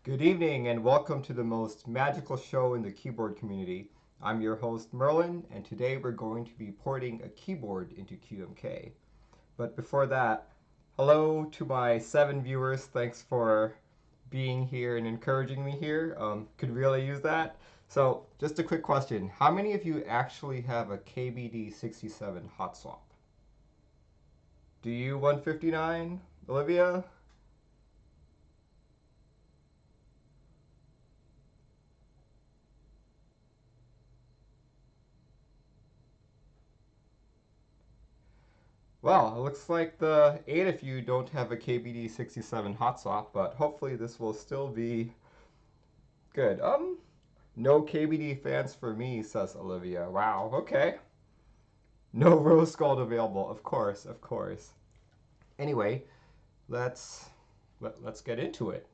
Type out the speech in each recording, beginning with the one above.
Good evening and welcome to the most magical show in the keyboard community. I'm your host Merlin, and today we're going to be porting a keyboard into QMK. But before that, hello to my 7 viewers. Thanks for being here and encouraging me here. Could really use that. So, just a quick question. How many of you actually have a KBD67 hot swap? Do you 159, Olivia? Well, it looks like the 8 of you don't have a KBD67 hot swap, but hopefully this will still be good. No KBD fans for me, says Olivia. Wow, okay. No rose gold available, of course, of course. Anyway, let's get into it.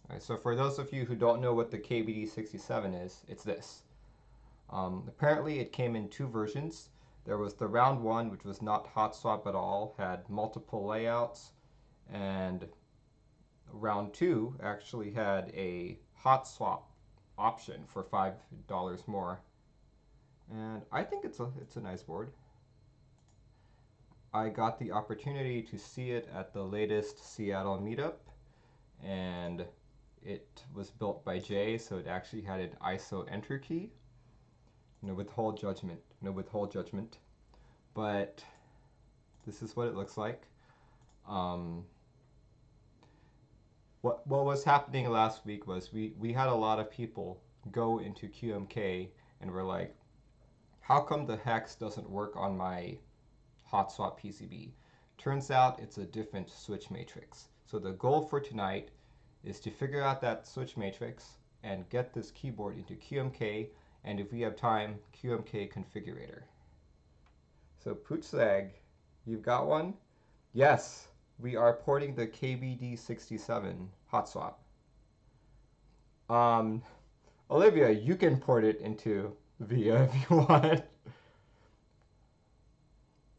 All right, so for those of you who don't know what the KBD67 is, it's this. Apparently, it came in two versions. There was the round one, which was not hot swap at all, had multiple layouts, and round two actually had a hot swap option for $5 more. And I think it's a nice board. I got the opportunity to see it at the latest Seattle meetup, and it was built by Jay, so it actually had an ISO enter key. No withhold judgment, no withhold judgment. But this is what it looks like. Um, what was happening last week was we had a lot of people go into QMK and were like, how come the hex doesn't work on my hot swap PCB? Turns out it's a different switch matrix. So the goal for tonight is to figure out that switch matrix and get this keyboard into QMK, and if we have time, QMK configurator. So Pootsag, you've got one? Yes, we are porting the KBD67 hot swap. Um, Olivia, you can port it into VIA if you want.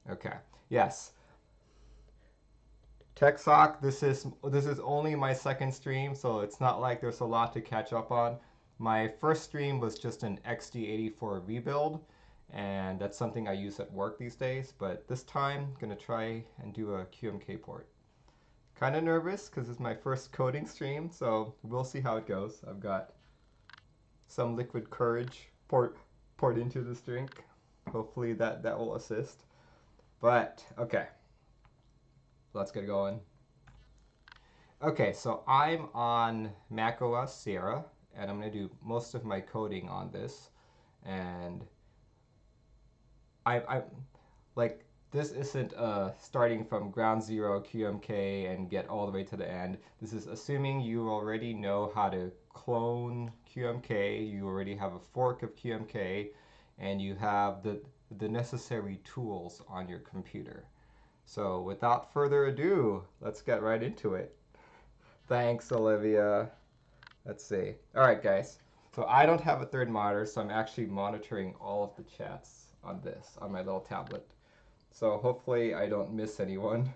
Okay. Yes. TechSock, this is only my second stream, so it's not like there's a lot to catch up on. My first stream was just an XD84 rebuild, and that's something I use at work these days, but this time I'm gonna try and do a QMK port. Kind of nervous because it's my first coding stream, so we'll see how it goes. I've got some liquid courage poured into this drink. Hopefully that will assist. But okay, let's get going. Okay, so I'm on Mac OS Sierra, and I'm gonna do most of my coding on this. And I like this isn't starting from ground zero QMK and get all the way to the end. This is assuming you already know how to clone QMK, you already have a fork of QMK, and you have the necessary tools on your computer. So without further ado, let's get right into it. Thanks, Olivia. Let's see. All right, guys. So I don't have a third monitor, so I'm actually monitoring all of the chats on this, on my little tablet. So hopefully I don't miss anyone.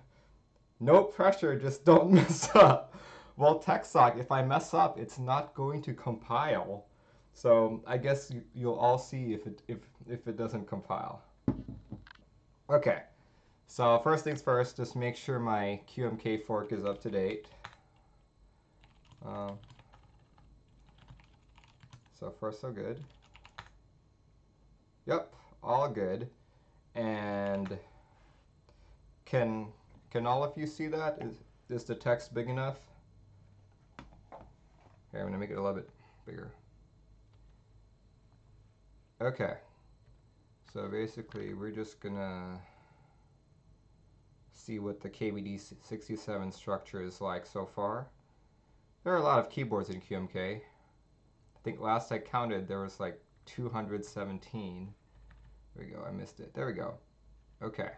No pressure, just don't mess up. Well, TechSock, if I mess up, it's not going to compile. So I guess you'll all see if it doesn't compile. Okay. So first things first, just make sure my QMK fork is up to date. Um, so far so good. Yep, all good. And can all of you see that? Is the text big enough? Here, I'm gonna make it a little bit bigger. Okay. So basically, we're just gonna see what the KBD67 structure is like so far. There are a lot of keyboards in QMK. I think last I counted, there was like 217. There we go, I missed it. There we go. Okay.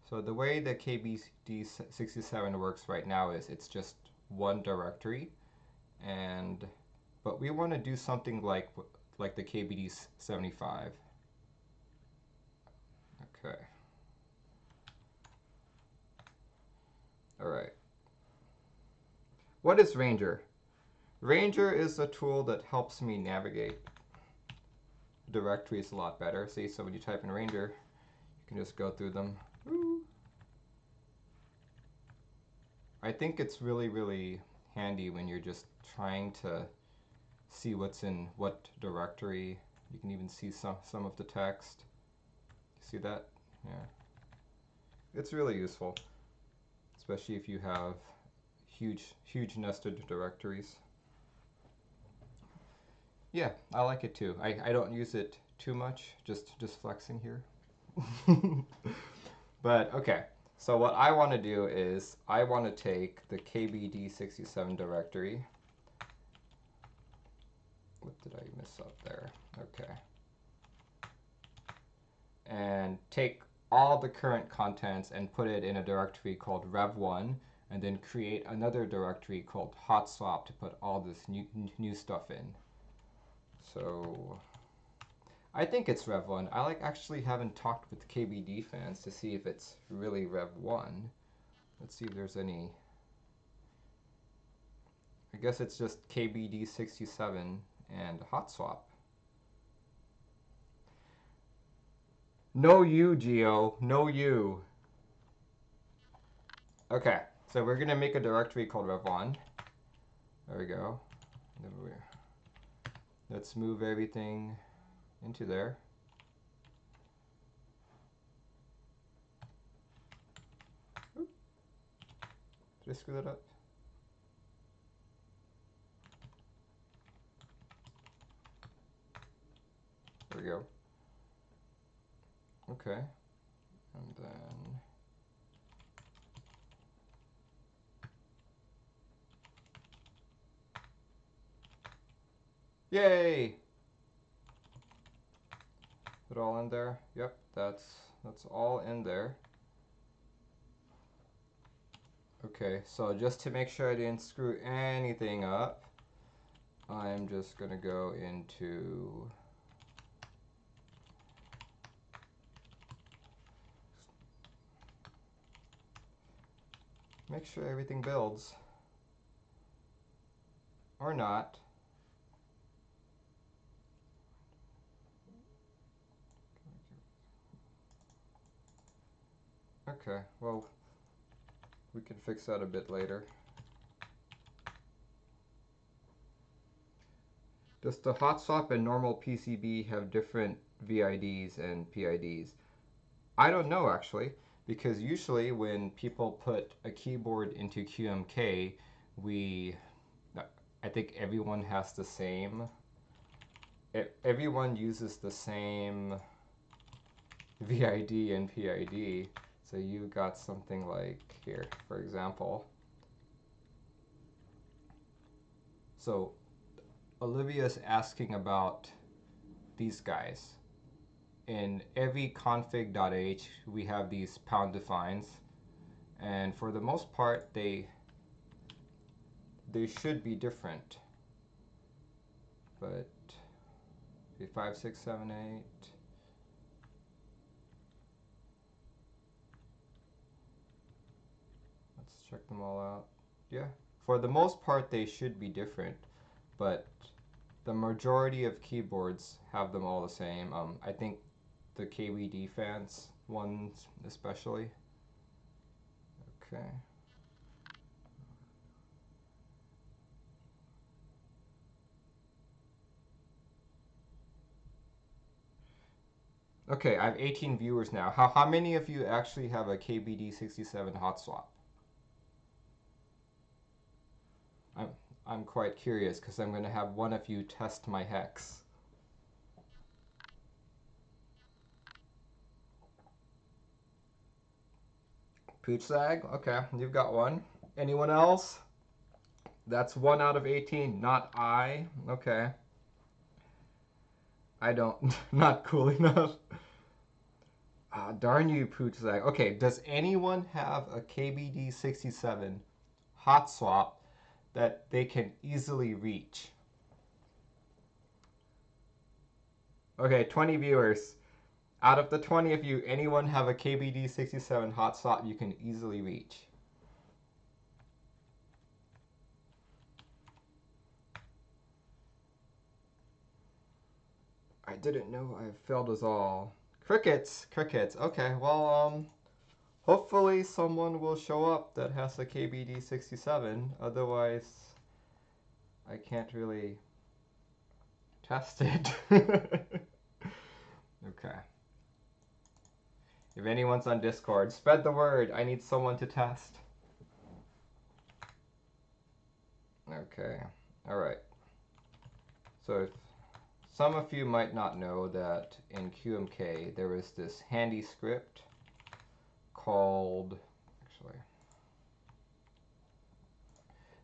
So the way the KBD67 works right now is it's just one directory, but we want to do something like the KBD75. Okay. All right. What is Ranger? Ranger is a tool that helps me navigate directories a lot better. See, so when you type in Ranger, you can just go through them. Woo. I think it's really, really handy when you're just trying to see what's in what directory. You can even see some of the text. See that? Yeah. It's really useful, especially if you have huge nested directories. Yeah, I like it too. I don't use it too much, just flexing here. But okay, so what I want to do is I want to take the KBD67 directory. What did I miss up there? Okay. And take all the current contents and put it in a directory called rev1, and then create another directory called hotswap to put all this new stuff in. So I think it's rev1. I actually haven't talked with KBD fans to see if it's really rev1. Let's see if there's any. I guess it's just KBD67 and hotswap. No you, Geo. No you. Okay, so we're gonna make a directory called rev1. There we go. Let's move everything into there. Oop. Did I screw that up? There we go. Okay, and then yay! Put it all in there. Yep, that's all in there. Okay, so just to make sure I didn't screw anything up, I'm just gonna go into make sure everything builds or not. Okay, well, we can fix that a bit later. Does the hotswap and normal PCB have different VIDs and PIDs? I don't know actually, because usually when people put a keyboard into QMK, I think everyone has the same, everyone uses the same VID and PID. So you got something like here, for example. So Olivia's asking about these guys. In every config.h, we have these pound defines, and for the most part, they should be different. But 5, 6, 7, 8. Let's check them all out. Yeah, for the most part, they should be different, but the majority of keyboards have them all the same. I think the KBD fans ones especially. Okay. Okay, I have 18 viewers now. How many of you actually have a KBD67 hotswap? I'm quite curious because I'm going to have one of you test my hex. Pooch Sag, okay, you've got one. Anyone else? That's 1 out of 18, not I. Okay. I don't, not cool enough. Ah, darn you, Pooch Sag. Okay, does anyone have a KBD67 hotswap that they can easily reach? Okay, 20 viewers. Out of the 20 of you, anyone have a KBD67 hotswap you can easily reach? I didn't know I failed us all. Crickets, crickets. Okay, well, hopefully someone will show up that has a KBD67. Otherwise, I can't really test it. Okay. If anyone's on Discord, spread the word. I need someone to test. Okay. All right. So if some of you might not know that in QMK there is this handy script called, actually,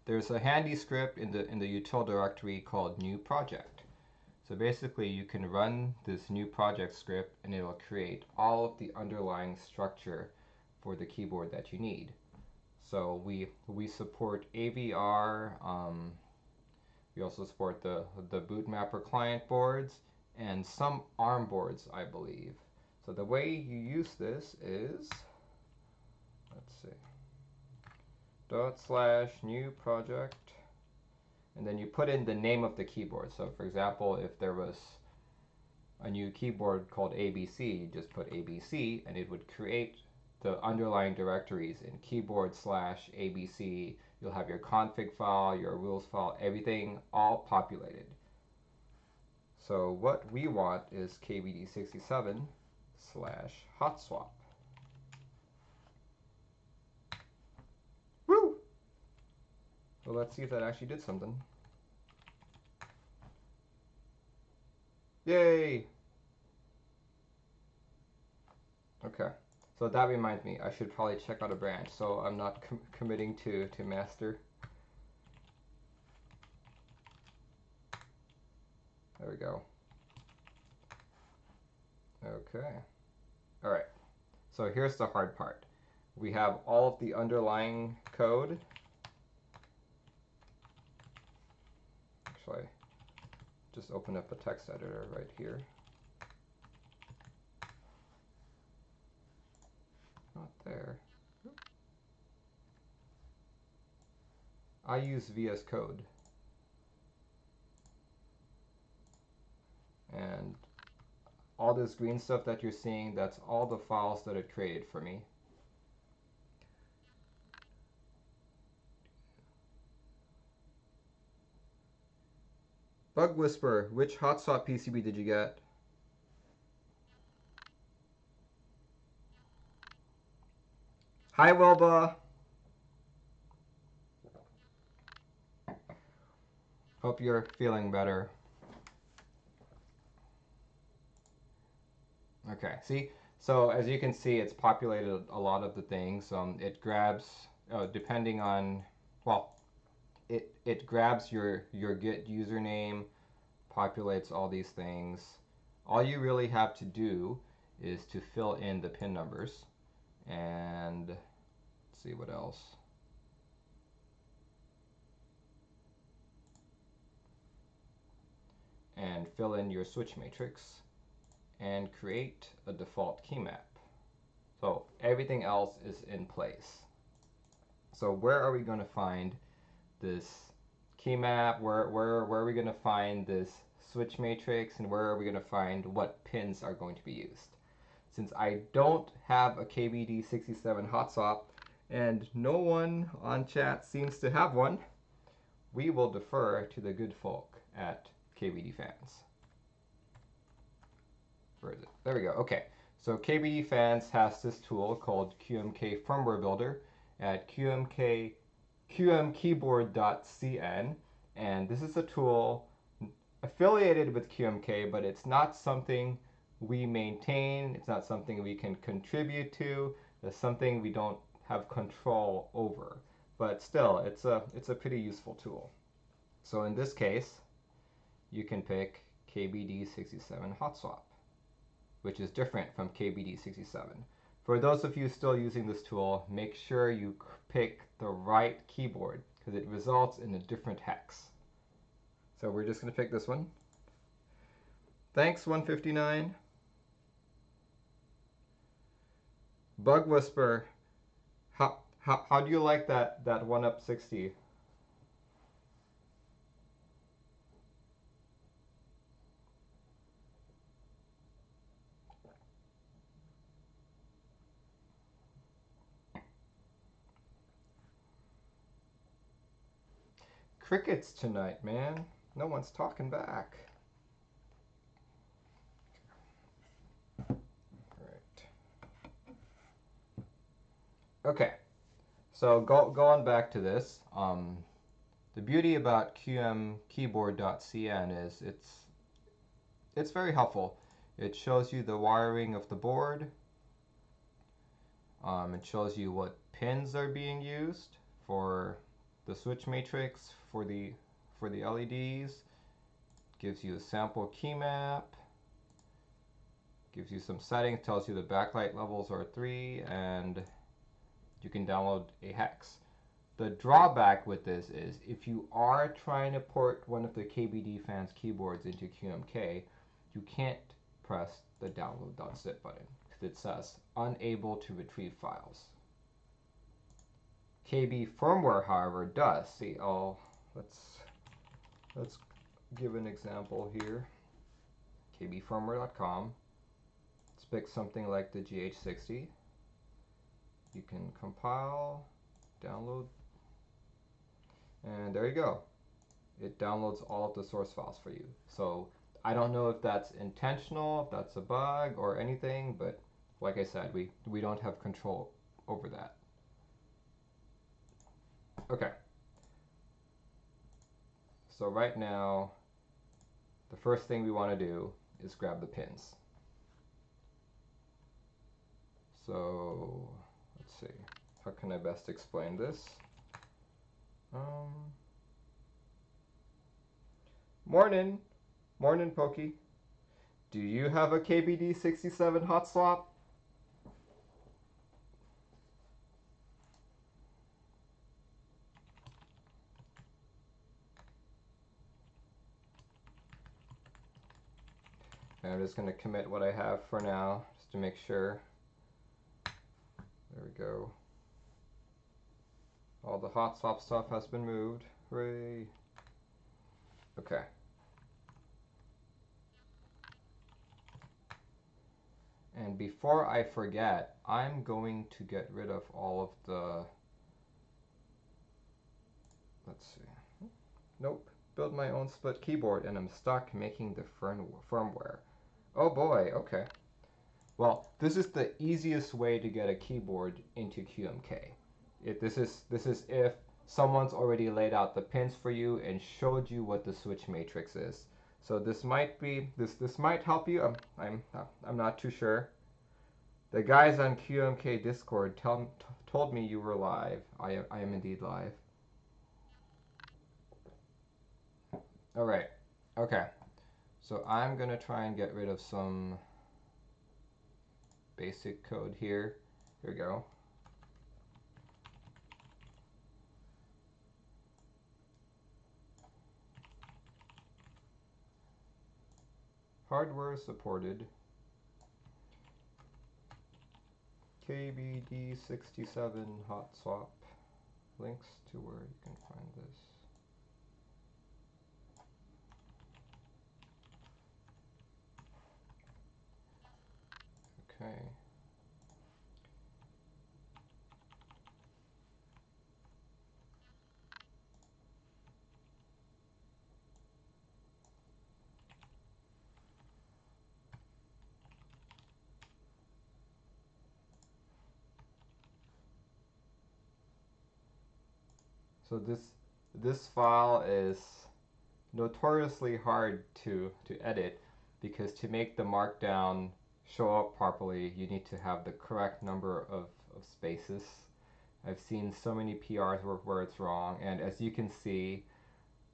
there's a handy script in the util directory called new project. So basically you can run this new project script and it will create all of the underlying structure for the keyboard that you need. So we support AVR, we also support the bootmapper client boards and some ARM boards, I believe. So the way you use this is, let's see, /new project, and then you put in the name of the keyboard. So for example, if there was a new keyboard called ABC, you just put ABC and it would create the underlying directories in keyboard/ABC. You'll have your config file, your rules file, everything all populated. So what we want is KBD67/hotswap. Woo! So let's see if that actually did something. Yay! Okay. So that reminds me, I should probably check out a branch so I'm not committing to master. There we go. Okay. All right. So here's the hard part. We have all of the underlying code. Actually, just open up a text editor right here. Not there. I use VS Code. And all this green stuff that you're seeing, that's all the files that it created for me. Bug Whisper, which hotswap PCB did you get? Hi, Wilba. Hope you're feeling better. Okay, see? So as you can see, it's populated a lot of the things. It grabs, depending on, well, it grabs your Git username, populates all these things. All you really have to do is to fill in the pin numbers. And let's see what else. And fill in your switch matrix and create a default key map. So everything else is in place. So where are we going to find this key map? Where are we going to find this switch matrix? And where are we going to find what pins are going to be used? Since I don't have a KBD67 hotswap and no one on chat seems to have one, we will defer to the good folk at KBD Fans. Where is it? There we go. Okay. So KBD Fans has this tool called QMK Firmware Builder at qmkeyboard.cn, and this is a tool affiliated with QMK, but it's not something we maintain. It's not something we can contribute to. It's something we don't have control over. But still, it's a pretty useful tool. So in this case, you can pick KBD67 hotswap, which is different from KBD67. For those of you still using this tool, make sure you pick the right keyboard because it results in a different hex. So we're just going to pick this one. Thanks, 159. Bug Whisper, how do you like that 1UP60? Crickets tonight, man. No one's talking back. Right. Okay. So going back to this, the beauty about qmkeyboard.cn is it's very helpful. It shows you the wiring of the board. It shows you what pins are being used for the switch matrix for the LEDs. Gives you a sample key map. Gives you some settings. Tells you the backlight levels are 3, and you can download a hex. The drawback with this is if you are trying to port one of the KBD fans keyboards into QMK, you can't press the download.zip button because it says unable to retrieve files. KB firmware, however, does. See, let's give an example here. kbfirmware.com. Let's pick something like the GH60. You can compile, download, and there you go. It downloads all of the source files for you. So I don't know if that's intentional, if that's a bug or anything, but like I said, we don't have control over that. Okay. So right now, the first thing we want to do is grab the pins. So let's see, how can I best explain this? Morning, Pokey. Do you have a KBD67 hot swap? And I'm just going to commit what I have for now, just to make sure. There we go. All the hot swap stuff has been moved. Hooray. Okay. And before I forget, I'm going to get rid of all of the, let's see. Nope. Build my own split keyboard and I'm stuck making the firmware. Oh boy, okay. Well, this is the easiest way to get a keyboard into QMK. This is if someone's already laid out the pins for you and showed you what the switch matrix is. So this might help you. I'm not too sure. The guys on QMK Discord told me you were live. I am indeed live. All right. Okay. So I'm gonna try and get rid of some basic code here. Here we go. Hardware supported. KBD67 hot swap. Links to where you can find this. Okay. So this file is notoriously hard to edit because to make the markdown show up properly, you need to have the correct number of spaces. I've seen so many PRs where it's wrong, and as you can see,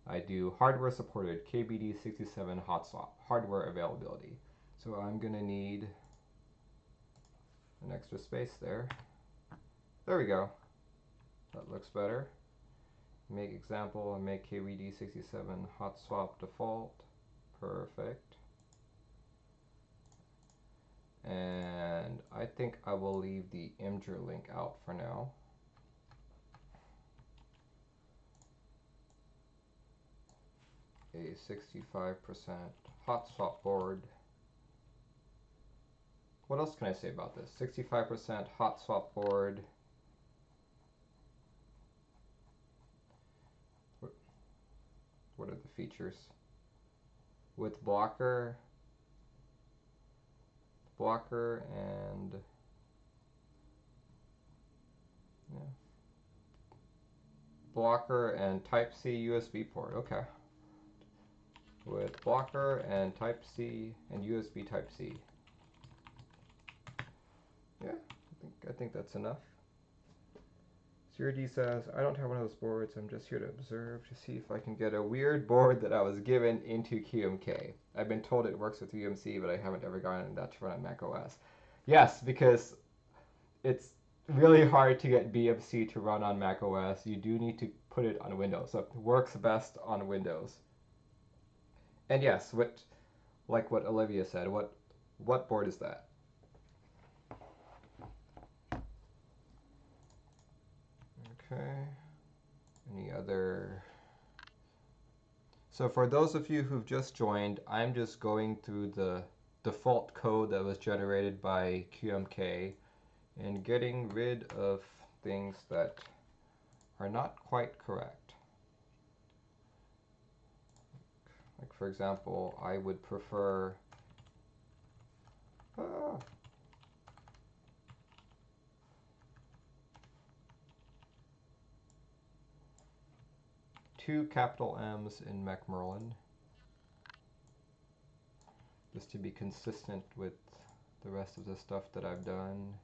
I do hardware supported KBD67 hot swap, hardware availability. So I'm gonna need an extra space there. There we go. That looks better. Make example and make KBD67 hot swap default. Perfect. And I think I will leave the Imgur link out for now. A 65% hot swap board. What else can I say about this? 65% hot swap board. are the features? With blocker and yeah, blocker and Type-C USB port. Okay. With blocker and Type-C and USB Type-C. Yeah, I think that's enough. Zero D says, I don't have one of those boards. I'm just here to observe to see if I can get a weird board that I was given into QMK. I've been told it works with UMC, but I haven't ever gotten that to run on Mac OS. Yes, because it's really hard to get BMC to run on Mac OS. You do need to put it on Windows. So it works best on Windows. And yes, like what Olivia said, what board is that? Okay. Any other? So for those of you who've just joined, I'm just going through the default code that was generated by QMK and getting rid of things that are not quite correct. Like for example, I would prefer two capital M's in Macmillan, just to be consistent with the rest of the stuff that I've done.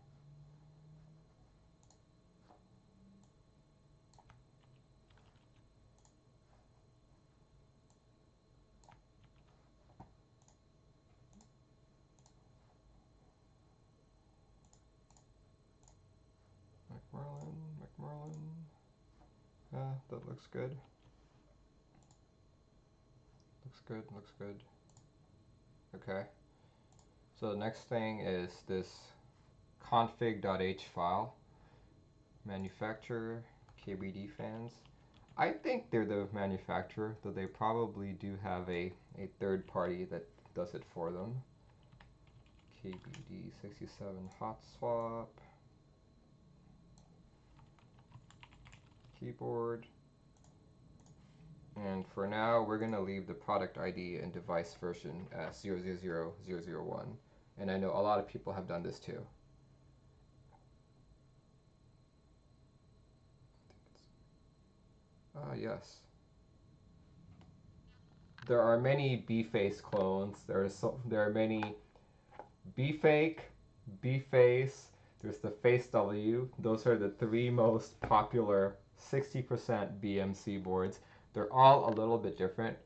Macmillan. Yeah, that looks good. Looks good. Okay. So the next thing is this config.h file. Manufacturer, KBD fans. I think they're the manufacturer, though they probably do have a third party that does it for them. KBD67 hotswap. Keyboard. And for now, we're going to leave the product ID and device version as 000001. And I know a lot of people have done this too. Yes. There are many B-Face clones. There are many B-Fake, B-Face, there's the Face W. Those are the three most popular 60% BMC boards. They're all a little bit different,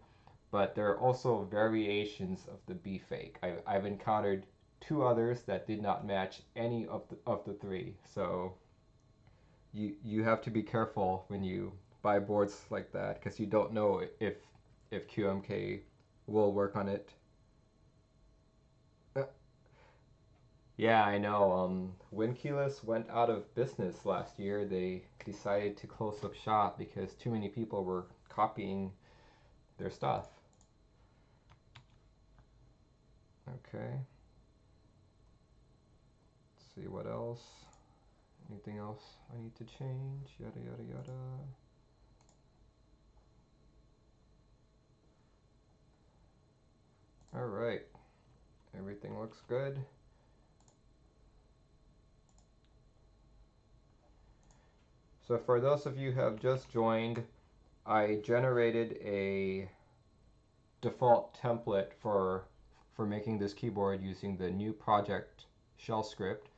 but there are also variations of the B-Fake. I've encountered two others that did not match any of the three. So you have to be careful when you buy boards like that, because you don't know if QMK will work on it. Yeah, I know. Winkeyless went out of business last year. They decided to close up shop because too many people were copying their stuff. Okay. Let's see what else. Anything else I need to change? Yada, yada, yada. All right. Everything looks good. So for those of you who have just joined, I generated a default template for making this keyboard using the new project shell script,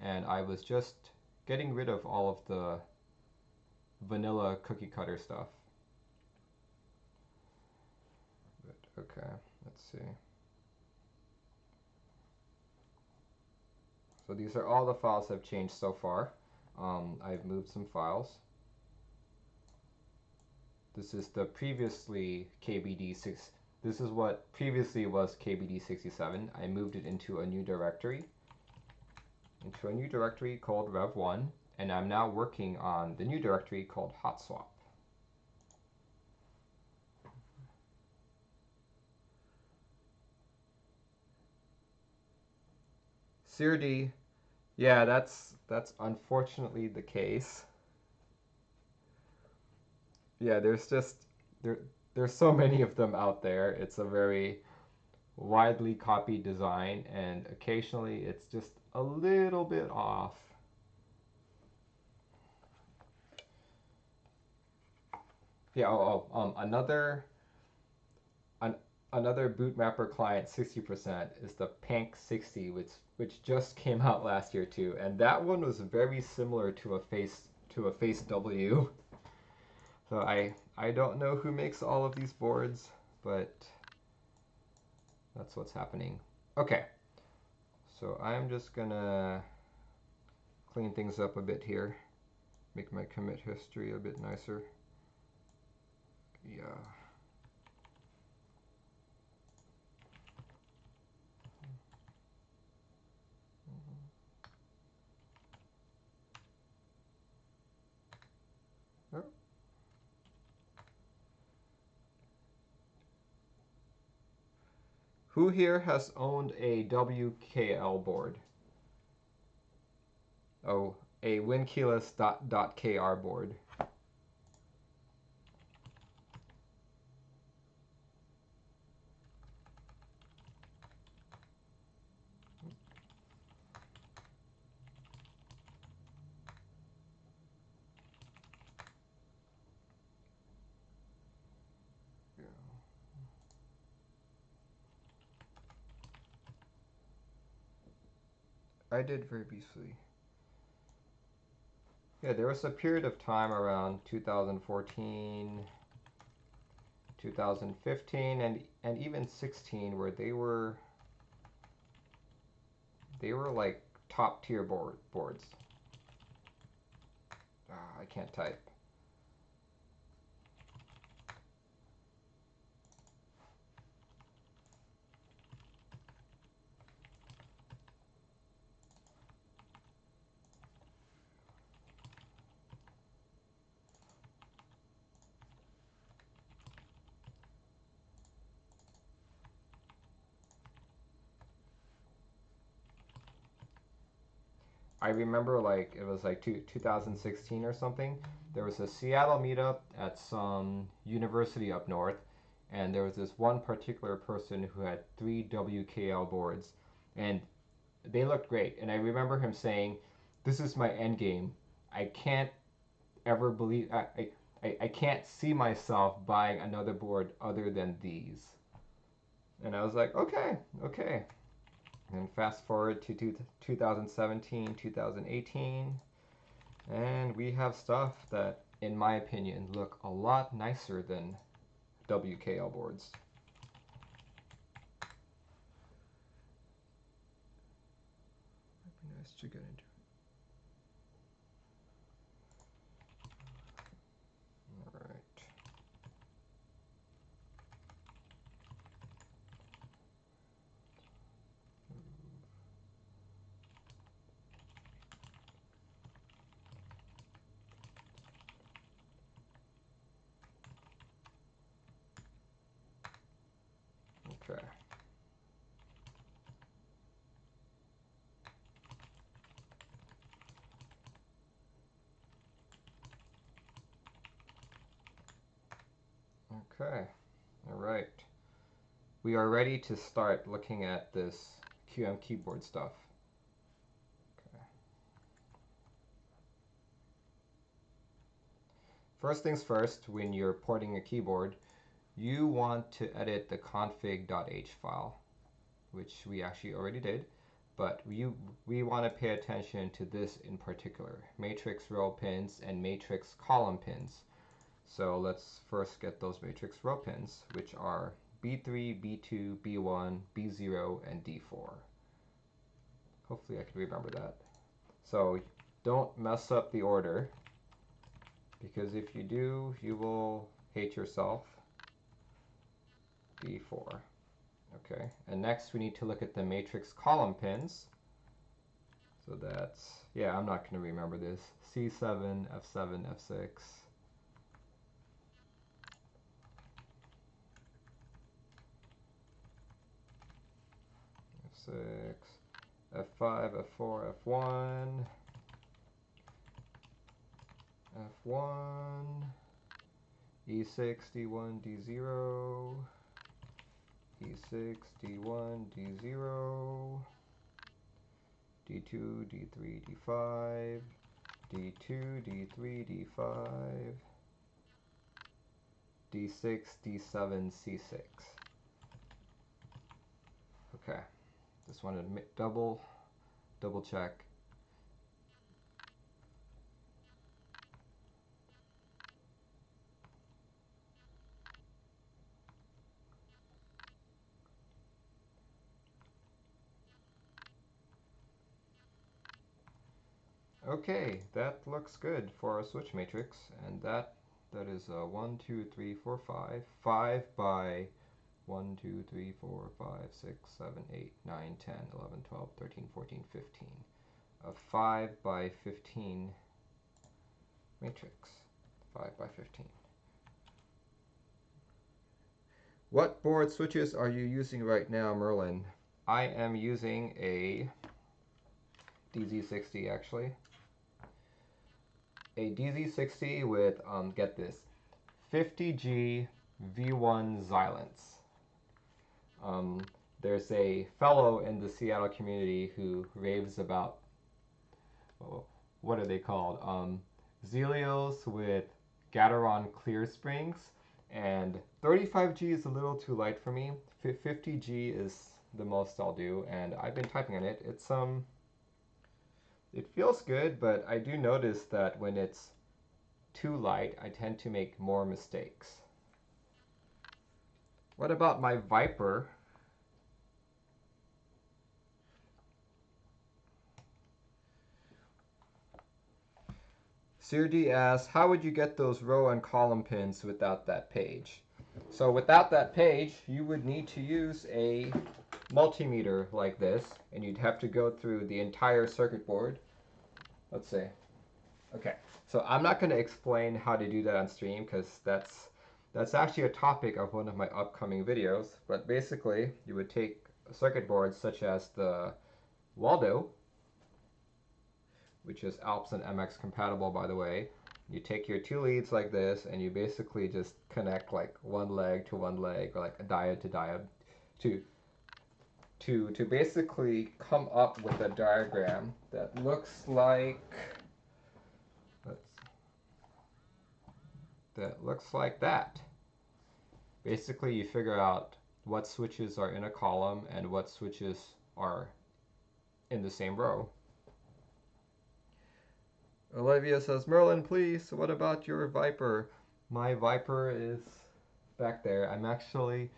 and I was just getting rid of all of the vanilla cookie cutter stuff. But, okay, let's see. So these are all the files I've changed so far. I've moved some files. This is the previously KBD6. This is what previously was KBD67. I moved it into a new directory. Called Rev1, and I'm now working on the new directory called hotswap. Sirdi, yeah, that's unfortunately the case. Yeah, there's just there's so many of them out there. It's a very widely copied design, and occasionally it's just a little bit off. Yeah, another bootmapper client 60% is the Pank 60, which just came out last year too, and that one was very similar to a face W. So I don't know who makes all of these boards, but that's what's happening. Okay, so I'm just gonna clean things up a bit here, make my commit history a bit nicer. Yeah. Oh. Who here has owned a WKL board? Oh, a winkeyless.kr board. I did very briefly. Yeah, there was a period of time around 2014, 2015, and even 16 where they were like top tier boards. I can't type. I remember like it was like 2016 or something. There was a Seattle meetup at some university up north, and there was this one particular person who had 3 WKL boards, and they looked great. And I remember him saying, "This is my end game. I can't ever believe I can't see myself buying another board other than these." And I was like, okay, okay. And fast forward to 2017, 2018, and we have stuff that, in my opinion, look a lot nicer than WKL boards. Might be nice to get into. All right. Okay. Okay. All right. We are ready to start looking at this QM keyboard stuff. Okay. First things first, when you're porting a keyboard, you want to edit the config.h file, which we actually already did, but we want to pay attention to this in particular, matrix row pins and matrix column pins. So let's first get those matrix row pins, which are B3, B2, B1, B0, and D4. Hopefully I can remember that. So don't mess up the order, because if you do, you will hate yourself. B4. Okay, and next we need to look at the matrix column pins. So that's, yeah, I'm not going to remember this. C7, F7, F6. F6, F5, F4, F1, F1, E61 D0, E61 D0, D2 D3 D5, D2 D3 D5, D6 D7 C6. Okay, just wanted to double check. Okay, that looks good for a switch matrix, and that is 1, 2, 3, 4, 5. 5 by 1, 2, 3, 4, 5, 6, 7, 8, 9, 10, 11, 12, 13, 14, 15. A 5 by 15 matrix. 5 by 15. What board switches are you using right now, Merlin? I am using a DZ60 actually. A DZ60 with, get this, 50G V1 Xylence. There's a fellow in the Seattle community who raves about, what are they called? Zelios with Gateron clear springs, and 35G is a little too light for me. 50G is the most I'll do, and I've been typing on it. It feels good, but I do notice that when it's too light, I tend to make more mistakes. What about my Viper? Sirdi asks, how would you get those row and column pins without that page? So without that page, you would need to use a multimeter like this, and you'd have to go through the entire circuit board. Let's see. Okay, so I'm not going to explain how to do that on stream because that's actually a topic of one of my upcoming videos. But basically, you would take circuit boards such as the Waldo, which is Alps and MX compatible, by the way. You take your two leads like this, and you basically just connect like one leg to one leg, or like a diode to diode, to basically come up with a diagram that looks like that. Basically, you figure out what switches are in a column and what switches are in the same row. Olivia says, Merlin, please, what about your Viper? My Viper is back there. I'm actually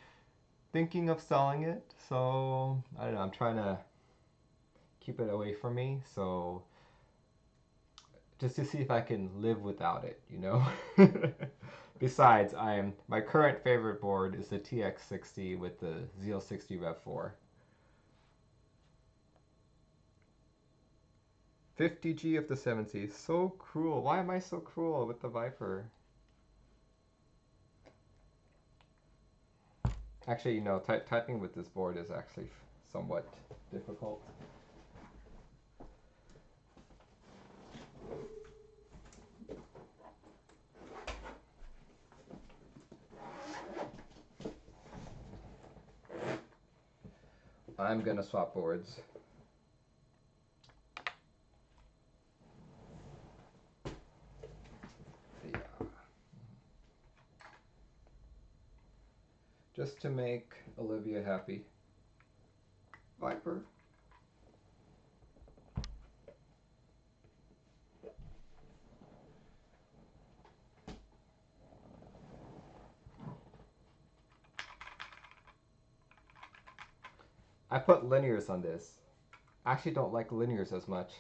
thinking of selling it, so I don't know, I'm trying to keep it away from me, so just to see if I can live without it, you know? Besides, my current favorite board is the TX60 with the ZL60 Rev 4. 50G of the 70s. So cruel. Why am I so cruel with the Viper? Actually, you know, typing with this board is actually somewhat difficult. I'm gonna swap boards. Yeah. Just to make Olivia happy. Viper. I put linears on this. I actually don't like linears as much.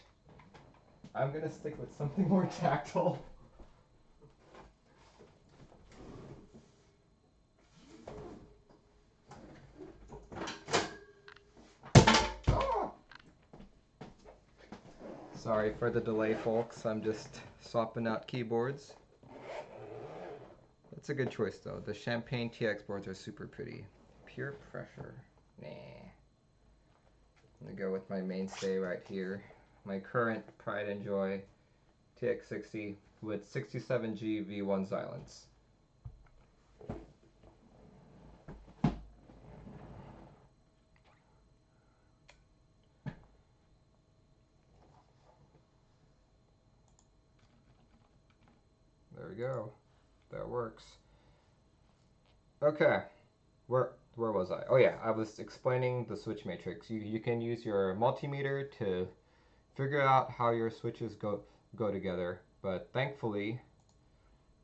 I'm gonna stick with something more tactile. Oh! Sorry for the delay, folks. I'm just swapping out keyboards. That's a good choice, though. The Champagne TX boards are super pretty. Pure pressure. Nah. I'm gonna go with my mainstay right here. My current Pride and Joy TX60 with 67G V1 Xylence. There we go. That works. Okay. Where was I? Oh yeah, I was explaining the switch matrix. You can use your multimeter to figure out how your switches go together, but thankfully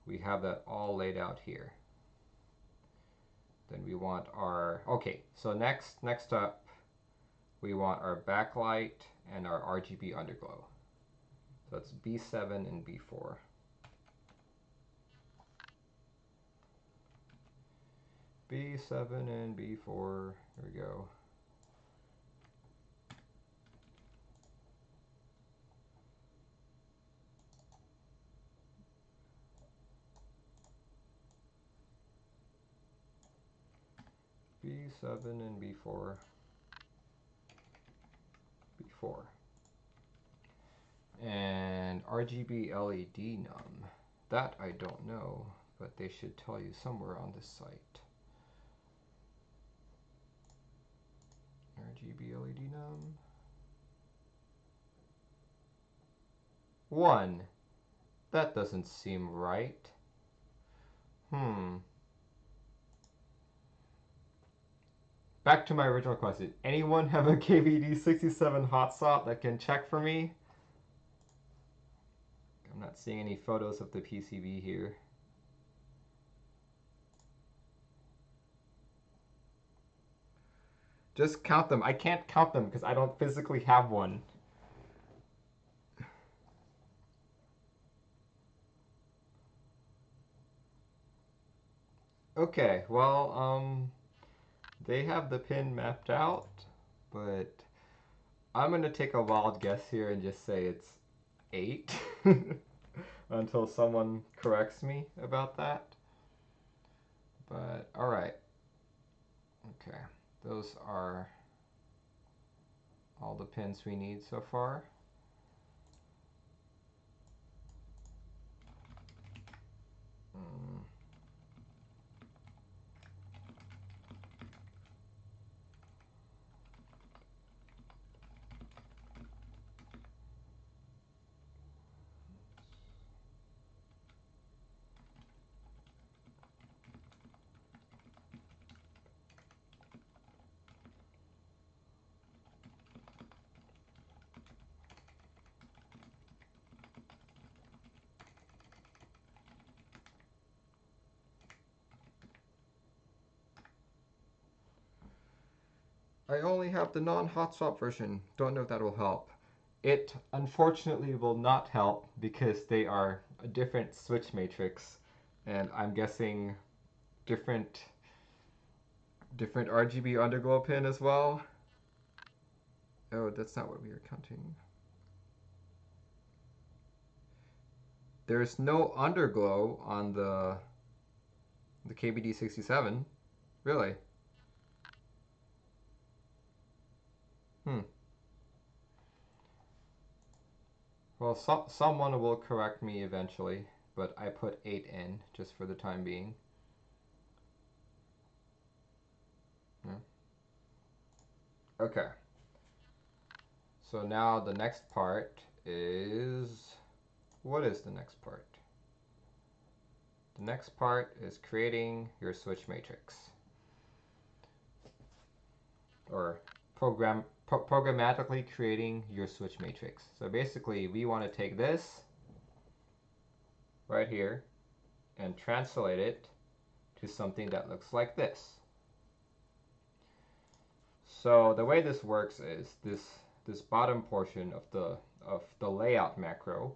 we have that all laid out here. Then we want our, okay, so next up we want our backlight and our RGB underglow. So it's B7 and B4. B7 and B4, there we go. B7 and B4, B4. And RGB LED num. That I don't know, but they should tell you somewhere on this site. RGB LED num. 1. That doesn't seem right. Back to my original question. Anyone have a KBD67 hotswap that can check for me? I'm not seeing any photos of the PCB here. Just count them. I can't count them because I don't physically have one. Okay, well, they have the pin mapped out, but I'm going to take a wild guess here and just say it's 8 until someone corrects me about that. But, alright. Okay, those are all the pins we need so far. I only have the non-hot swap version. Don't know if that will help. It unfortunately will not help because they are a different switch matrix, and I'm guessing different RGB underglow pin as well. Oh, that's not what we were counting. There's no underglow on the KBD67. Really? Well, someone will correct me eventually, but I put 8 in just for the time being. Yeah. Okay. So now the next part is, what is the next part? The next part is creating your switch matrix, or programmatically creating your switch matrix. So basically we want to take this right here and translate it to something that looks like this. So the way this works is this bottom portion of the layout macro,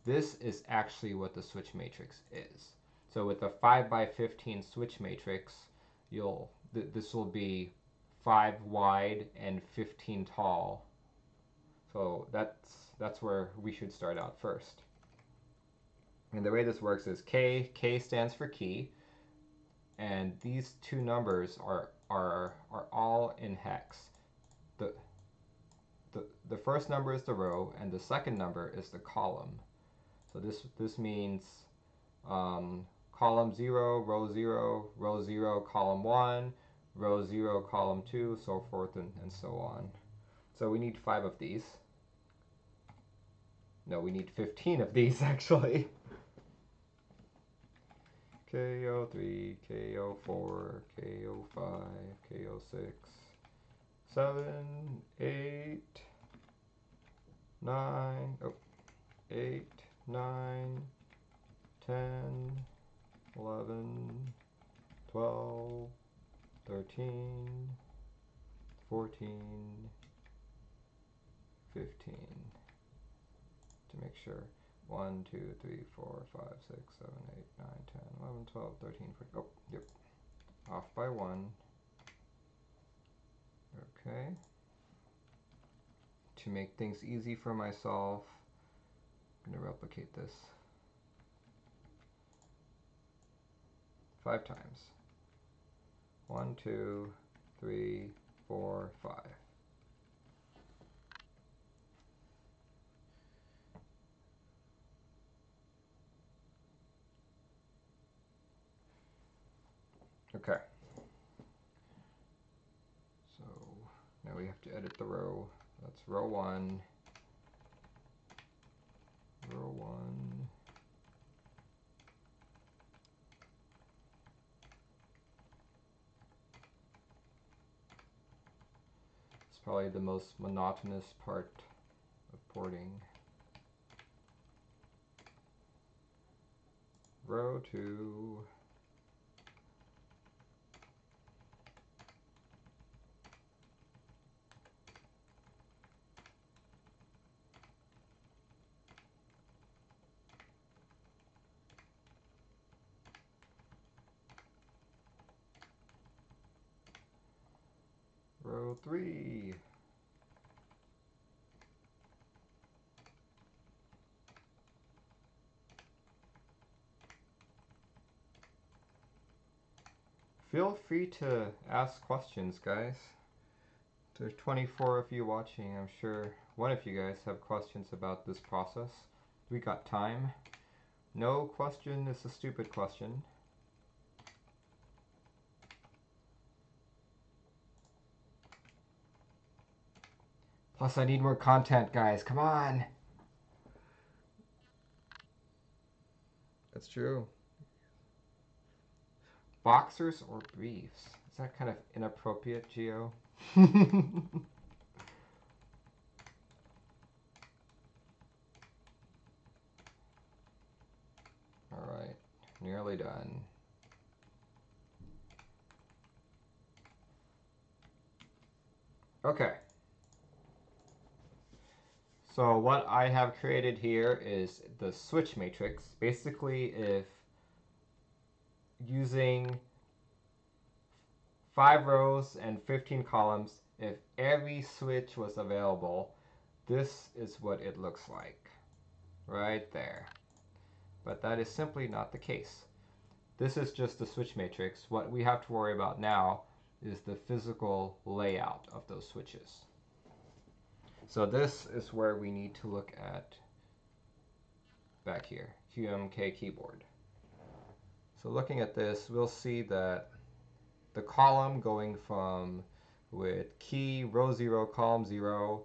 this is actually what the switch matrix is. So with a 5x15 switch matrix, this will be 5 wide and 15 tall. So that's where we should start out first. And the way this works is K stands for key, and these two numbers are all in hex. The first number is the row, and the second number is the column. So this means column 0, row 0, row 0, column 1, row 0, column 2, so forth and so on. So we need 5 of these. No, we need 15 of these actually. KO3, KO4, KO5, KO6, 7, 8, 9, 8, 9, 10, 11, 12, 13, 14, 15, to make sure. 1, 2, 3, 4, 5, 6, 7, 8, 9, 10, 11, 12, 13, 14. Oh, yep. Off by 1. Okay. To make things easy for myself, I'm going to replicate this 5 times. 1, 2, 3, 4, 5. Okay. So now we have to edit the row. That's row 1. Row 1. It's probably the most monotonous part of porting. Row 2. Row 3. Feel free to ask questions, guys. There's 24 of you watching. I'm sure one of you guys have questions about this process. We got time. No question is a stupid question. Plus, I need more content, guys. Come on. That's true. Boxers or briefs? Is that kind of inappropriate, Gio? Alright, nearly done. Okay. So what I have created here is the switch matrix. Basically, if using 5 rows and 15 columns, if every switch was available, this is what it looks like. Right there. But that is simply not the case. This is just the switch matrix. What we have to worry about now is the physical layout of those switches. So this is where we need to look at back here, QMK keyboard. So looking at this, we'll see that the column going from with key row 0, column 0,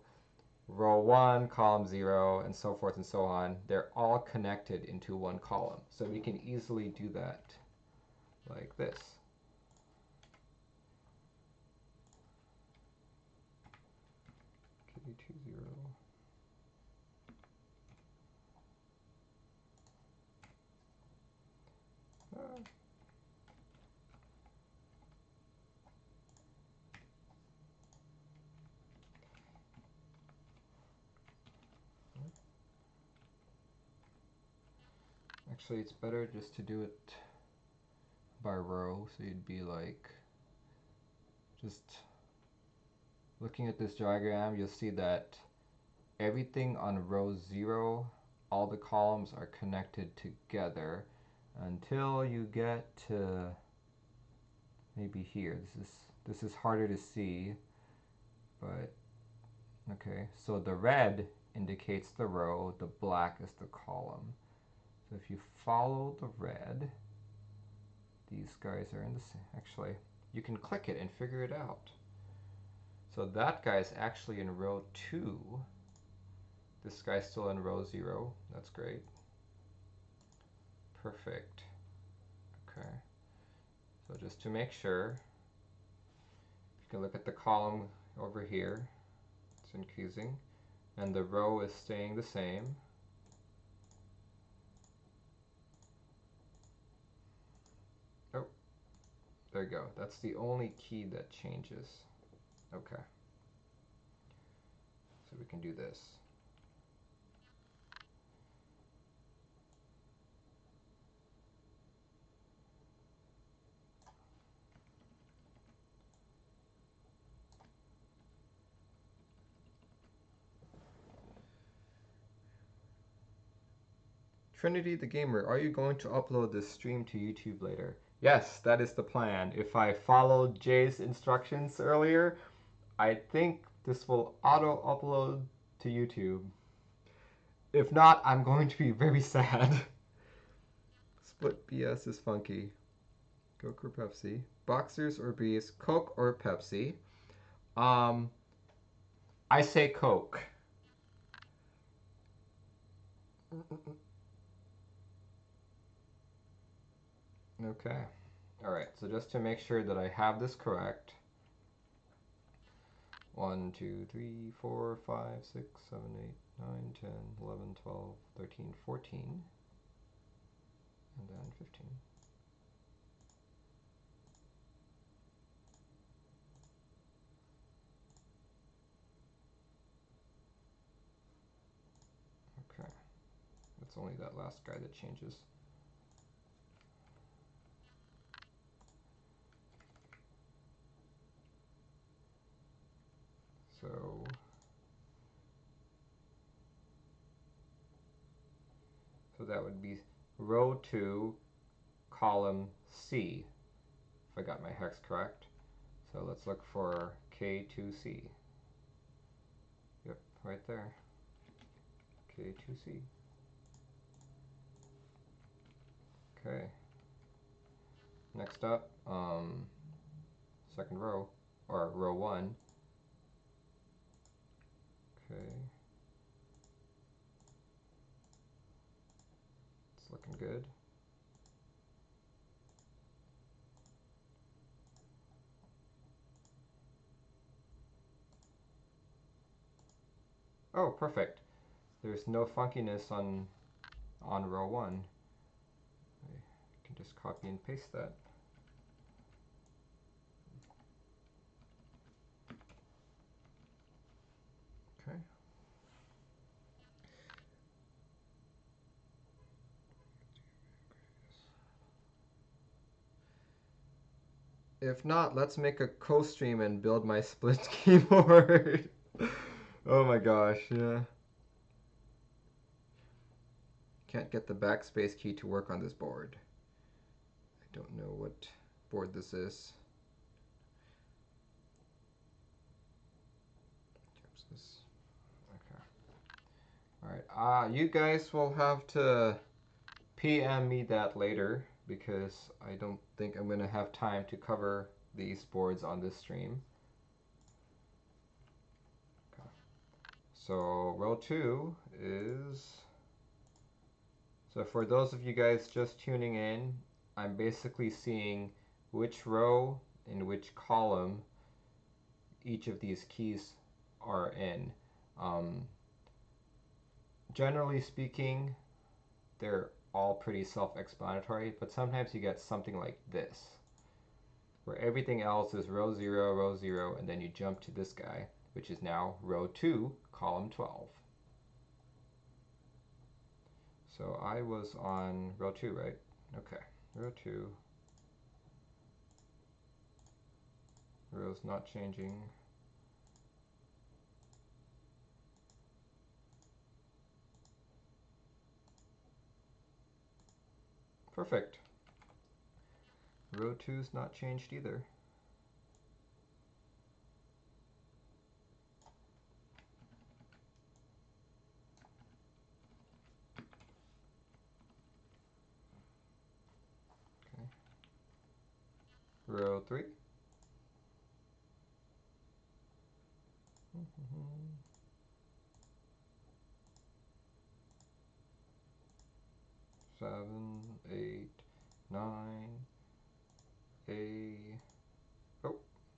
row 1, column 0, and so forth and so on, they're all connected into one column. So we can easily do that like this. KBD67. Actually, it's better just to do it by row, so you'd be like, just looking at this diagram, you'll see that everything on row 0, all the columns are connected together until you get to maybe here. This is harder to see, but okay. So the red indicates the row, the black is the column. So if you follow the red, these guys are in the same. Actually, you can click it and figure it out. So that guy's actually in row 2. This guy's still in row 0. That's great. Perfect. Okay. So just to make sure, you can look at the column over here. It's increasing, and the row is staying the same. Oh, there you go. That's the only key that changes. Okay. So we can do this. Trinity the Gamer, are you going to upload this stream to YouTube later? Yes, that is the plan. If I followed Jay's instructions earlier, I think this will auto-upload to YouTube. If not, I'm going to be very sad. Split BS is funky. Coke or Pepsi? Boxers or bees? Coke or Pepsi? I say Coke. Okay. Alright, so just to make sure that I have this correct. 1, 2, 3, 4, 5, 6, 7, 8, 9, 10, 11, 12, 13, 14, and then 15. Okay. It's only that last guy that changes. So that would be row 2, column C, if I got my hex correct. So let's look for K2C. Yep, right there. K2C. Okay. Next up, second row, or row 1. Okay. It's looking good. Oh, perfect. There's no funkiness on row 1. I can just copy and paste that. Okay. If not, let's make a co-stream and build my split keyboard. Oh my gosh, yeah. Can't get the backspace key to work on this board. I don't know what board this is. Okay. Alright, you guys will have to PM me that later because I don't think I'm going to have time to cover these boards on this stream. Okay. So row 2 is... So for those of you guys just tuning in, I'm basically seeing which row and which column each of these keys are in. Generally speaking, they're all pretty self-explanatory, but sometimes you get something like this, where everything else is row 0, and then you jump to this guy, which is now row 2, column 12. So I was on row 2, right? Okay, row 2. Row's not changing. Perfect. Row 2's not changed either. Okay. Row 3. Seven, 8, 9, A. Oh,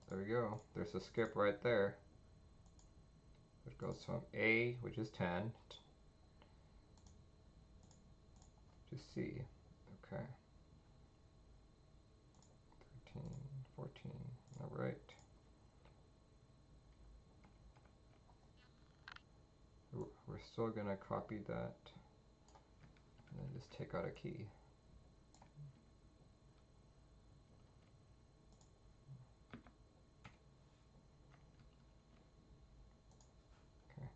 there we go. There's a skip right there. It goes from A, which is 10, to C. Okay. 13, 14. All right. Ooh, we're still going to copy that and then just take out a key. Okay.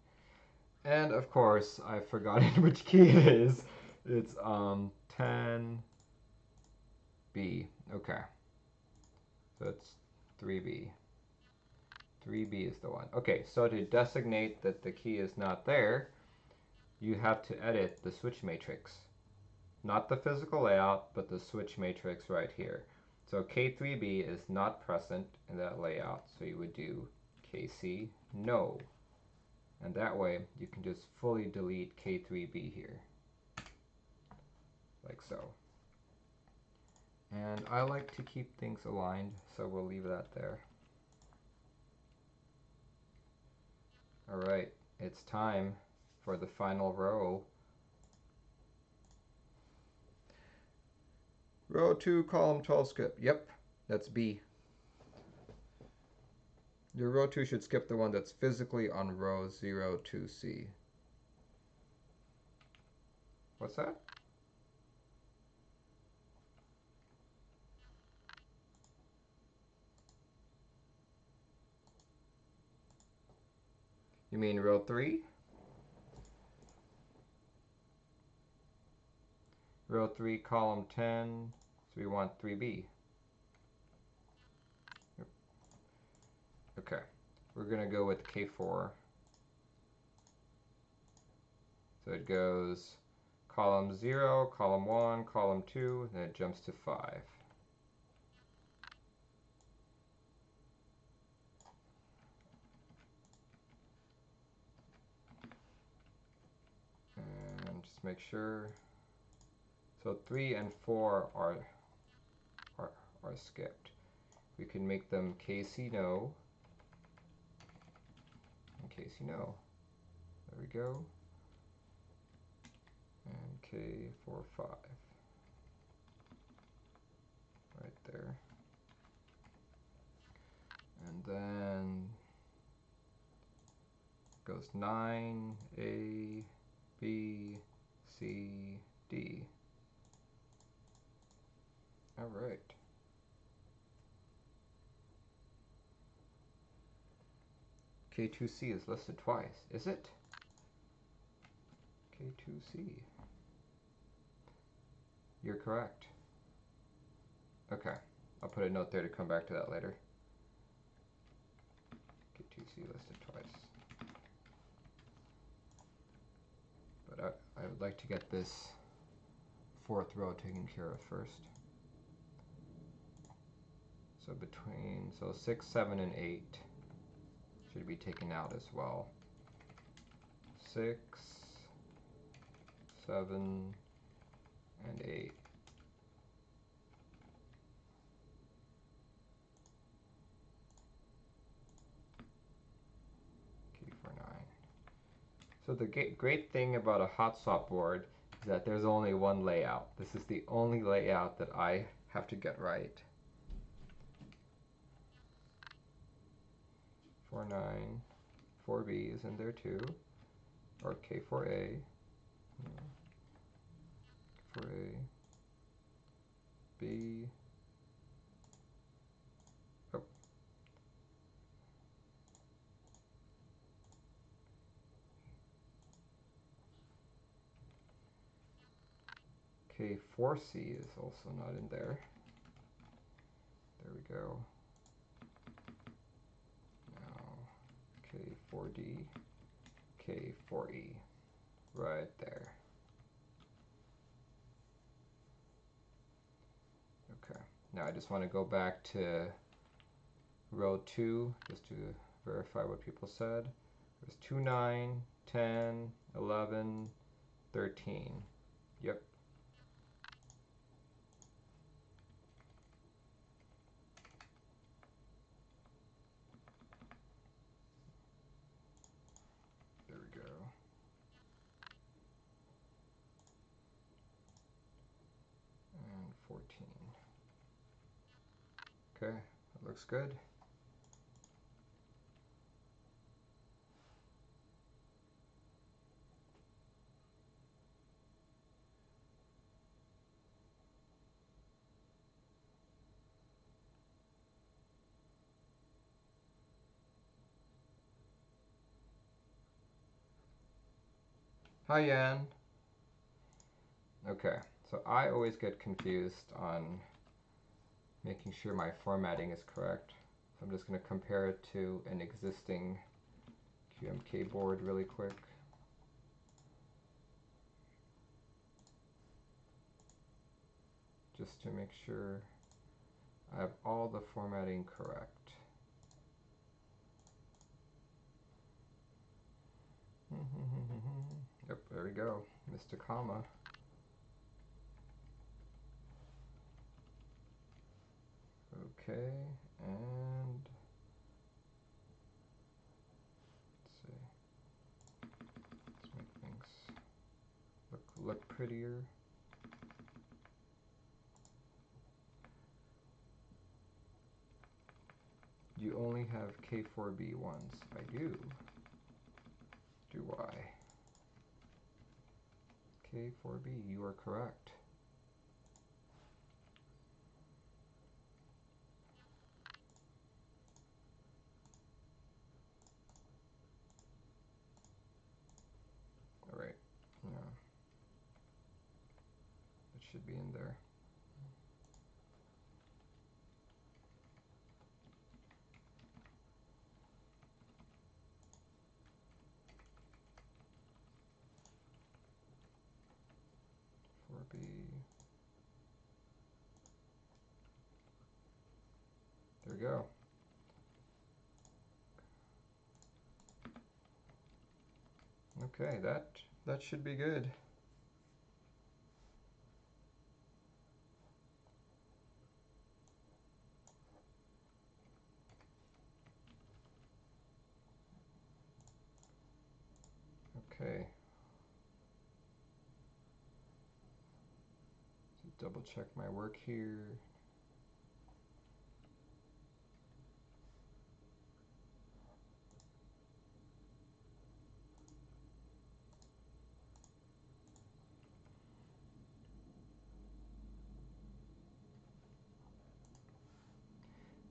And of course, I've forgotten which key it is. It's 10B. Okay. So it's 3B. 3B is the one. Okay, so to designate that the key is not there, you have to edit the switch matrix. Not the physical layout, but the switch matrix right here. So K3B is not present in that layout, so you would do KC no. And that way you can just fully delete K3B here. Like so. And I like to keep things aligned, so we'll leave that there. Alright, it's time for the final row. Row 2, column 12 skip. Yep, that's B. Your row 2 should skip the one that's physically on row 02C. What's that? You mean row 3? Row 3, column 10, so we want 3B. Yep. Okay, we're going to go with K4. So it goes column 0, column 1, column 2, then it jumps to 5. And just make sure. So 3 and 4 are skipped. We can make them KC no and KC no. There we go. And K45 right there. And then goes 9, A, B, C, D. All right. K2C is listed twice, is it? K2C. You're correct. Okay, I'll put a note there to come back to that later. K2C listed twice. But I would like to get this 4th row taken care of first. So between, 6, 7, and 8 should be taken out as well. 6, 7, and 8. K49. So the great thing about a hotswap board is that there's only one layout. This is the only layout that I have to get right. 49, 4B is in there too, or K4A, 4A, B, oh, K4C is also not in there. There we go. Now K4D, K4E, right there. Okay, now I just want to go back to row 2 just to verify what people said. There's 2, 9, 10, 11, 13. Yep. Okay, that looks good. Hi, Yan. Okay, so I always get confused on making sure my formatting is correct. So I'm just going to compare it to an existing QMK board really quick. Just to make sure I have all the formatting correct. Yep, there we go. Missed a comma. Okay, and let's see. Let's make things look prettier. You only have K4B ones. I do. Do I? K4B, you are correct. All right. Yeah. It should be in there. B. There we go. Okay, that should be good. Okay. So double check my work here.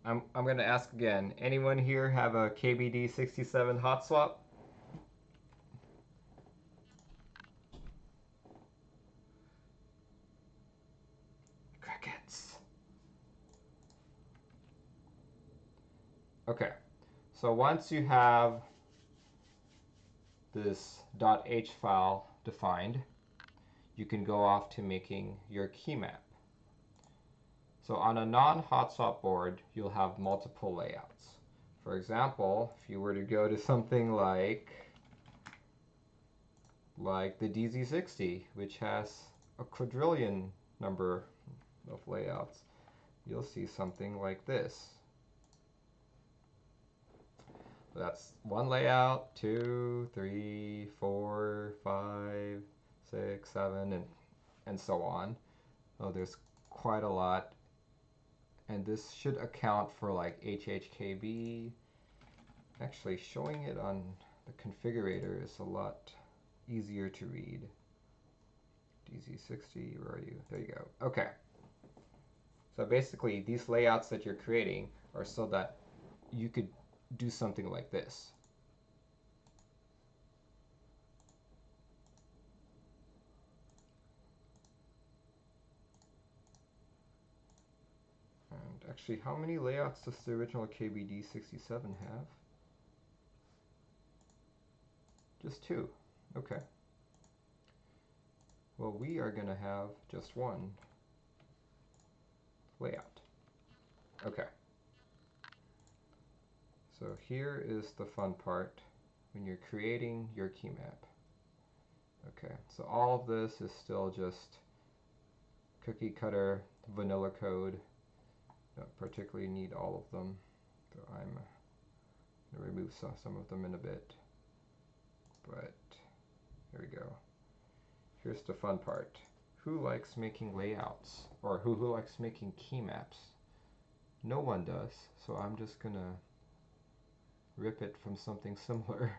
I'm going to ask again. Anyone here have a KBD67 hotswap? Crickets. Okay. So once you have this .h file defined, you can go off to making your key map. So on a non-hotswap board, you'll have multiple layouts. For example, if you were to go to something like the DZ60, which has a quadrillion number of layouts, you'll see something like this. That's one layout, 2, 3, 4, 5, 6, 7, and so on. Oh, there's quite a lot. And this should account for like HHKB. Actually, showing it on the configurator is a lot easier to read. DZ60, where are you? There you go. Okay. So basically, these layouts that you're creating are so that you could do something like this. And actually, how many layouts does the original KBD67 have? Just 2. Okay. Well, we are going to have just one layout. Okay. So here is the fun part when you're creating your key map. Okay, so all of this is still just cookie cutter vanilla code. Don't particularly need all of them. So I'm going to remove some of them in a bit. But here we go. Here's the fun part. Who likes making layouts? Or who likes making key maps? no one does, so I'm just gonna rip it from something similar.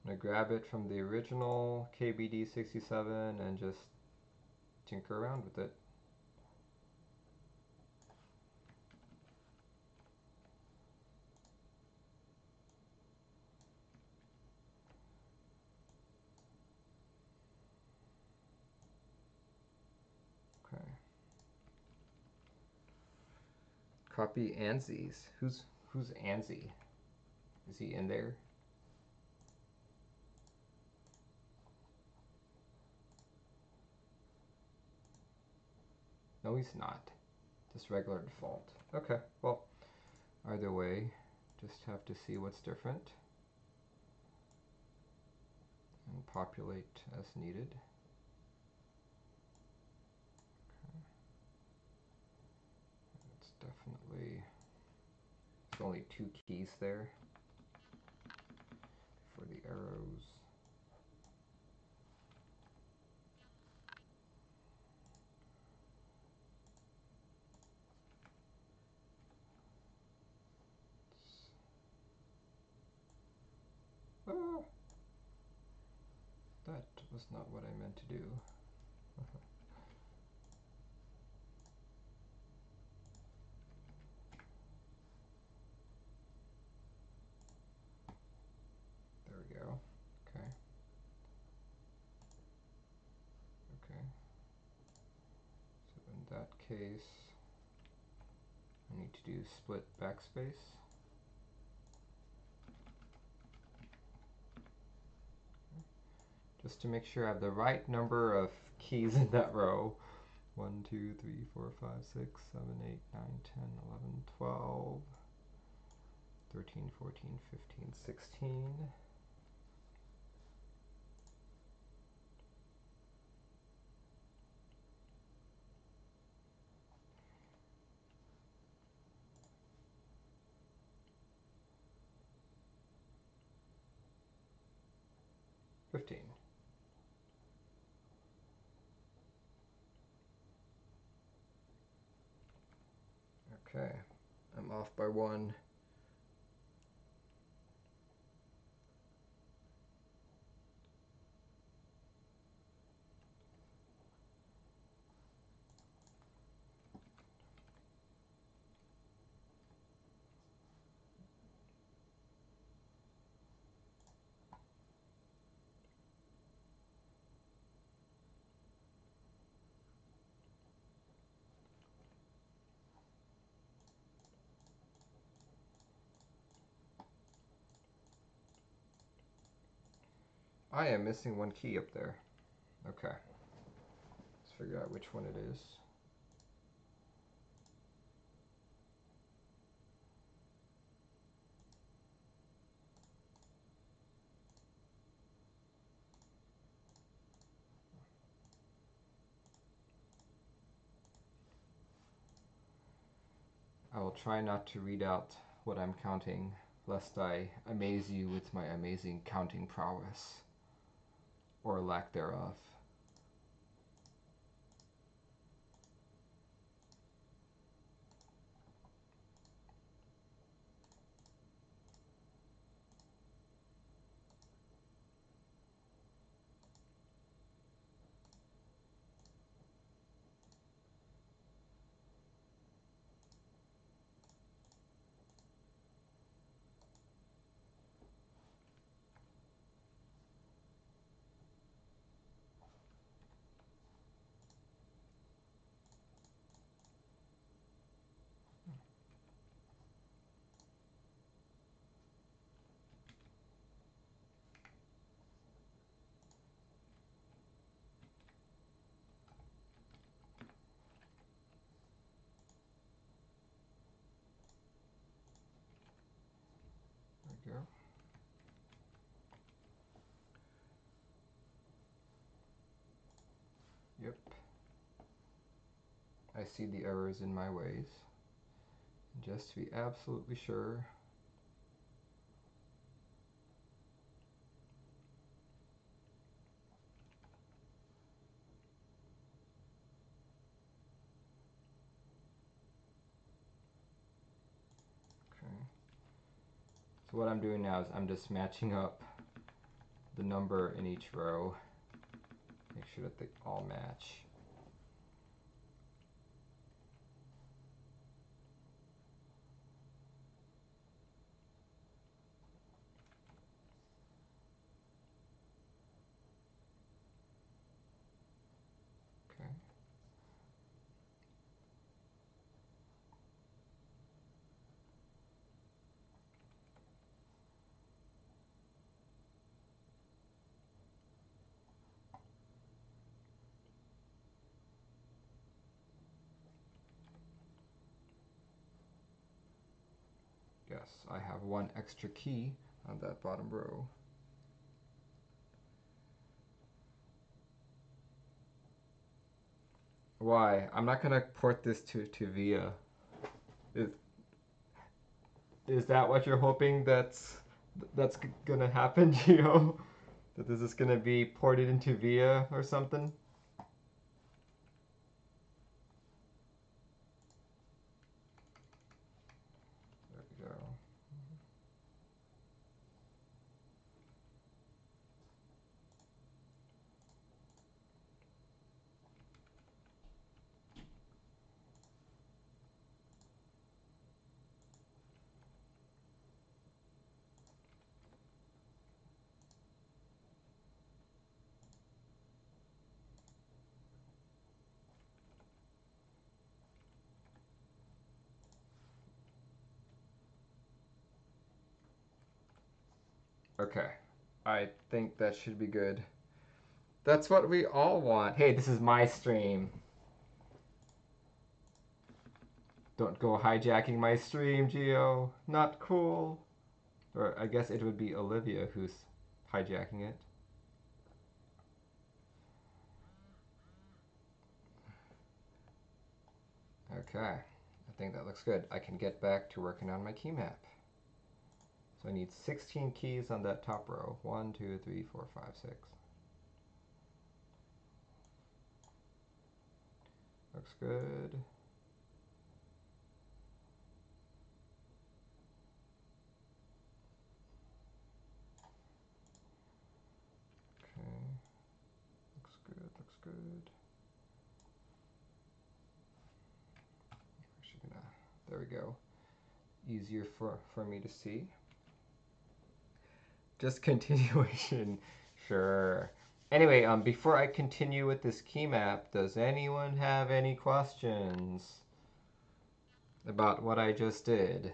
I'm gonna grab it from the original KBD67 and just tinker around with it. Okay. Copy Anzi's. Who's Anzi? Is he in there? No, he's not. Just regular default. Okay, well, either way, just have to see what's different and populate as needed. Okay. It's definitely, there's only 2 keys there for the arrows. Ah, that was not what I meant to do. There we go. Okay. Okay. So in that case, I need to do split backspace. Just to make sure I have the right number of keys in that row. 1, 2, 3, 4, 5, 6, 7, 8, 9, 10, 11, 12, 13, 14, 15, 16. Okay, I'm off by 1. I am missing 1 key up there. Okay, let's figure out which one it is. I will try not to read out what I'm counting, lest I amaze you with my amazing counting prowess, or lack thereof. There we go. Yep. I see the errors in my ways. And just to be absolutely sure, So what I'm doing now is I'm just matching up the number in each row. Make sure that they all match. Okay. Yes, I have one extra key on that bottom row. Why? I'm not gonna port this to VIA. Is that what you're hoping that's gonna happen, Gio? That this is gonna be ported into VIA or something? There we go. Okay, I think that should be good. That's what we all want. Hey, this is my stream. Don't go hijacking my stream, Gio. Not cool. Or I guess it would be Olivia who's hijacking it. Okay, I think that looks good. I can get back to working on my key map. So I need 16 keys on that top row. 1, 2, 3, 4, 5, 6. Looks good. Okay. Looks good, looks good. Actually gonna, there we go. Easier for me to see. Just continuation. Sure. Anyway, before I continue with this key map, does anyone have any questions about what I just did?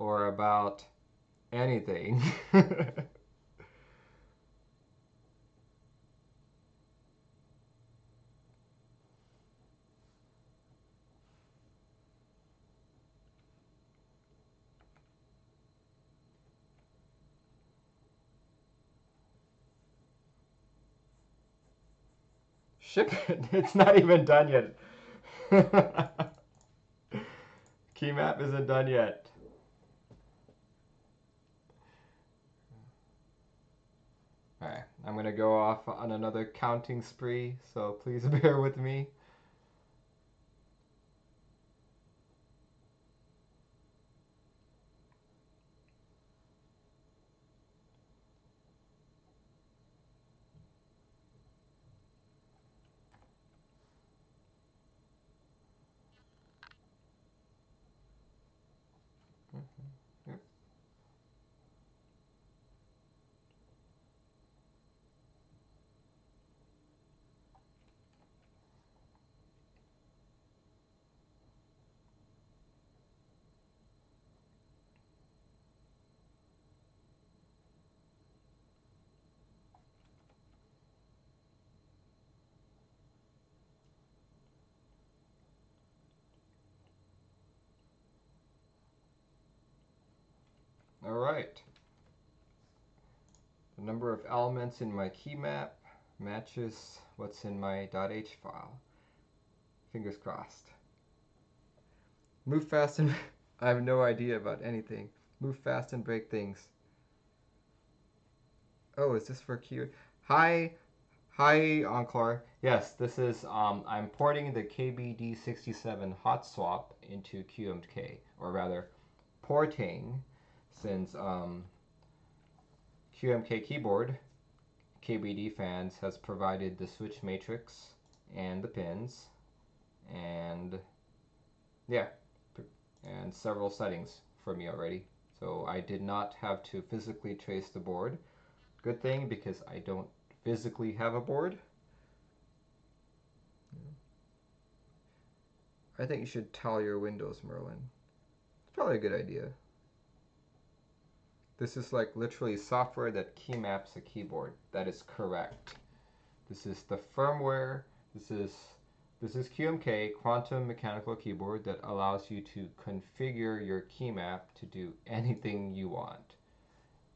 Or about anything? Ship it. It's not even done yet. Key map isn't done yet. Alright, I'm gonna go off on another counting spree, so please bear with me. Yep. Alright. The number of elements in my key map matches what's in my .h file. Fingers crossed. Move fast and... I have no idea about anything. Move fast and break things. Oh, is this for Q? Hi, Encore. Yes, this is, I'm porting the KBD67 hotswap into QMK, or rather, porting, since QMK keyboard, KBD fans, has provided the switch matrix and the pins, and yeah, and several settings for me already. So I did not have to physically trace the board. Good thing, because I don't physically have a board. I think you should tile your windows, Merlin. It's probably a good idea. This is like literally software that key maps a keyboard. That is correct. This is the firmware. This is QMK, Quantum Mechanical Keyboard, that allows you to configure your key map to do anything you want.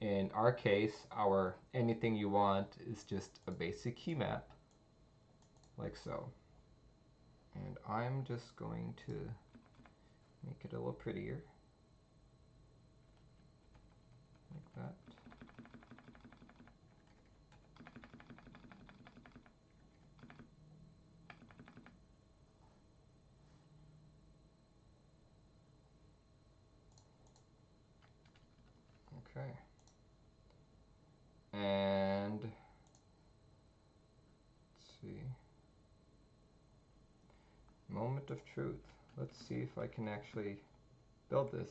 In our case, our anything you want is just a basic key map, like so. And I'm just going to make it a little prettier, like that. Okay. And let's see. Moment of truth. Let's see if I can actually build this.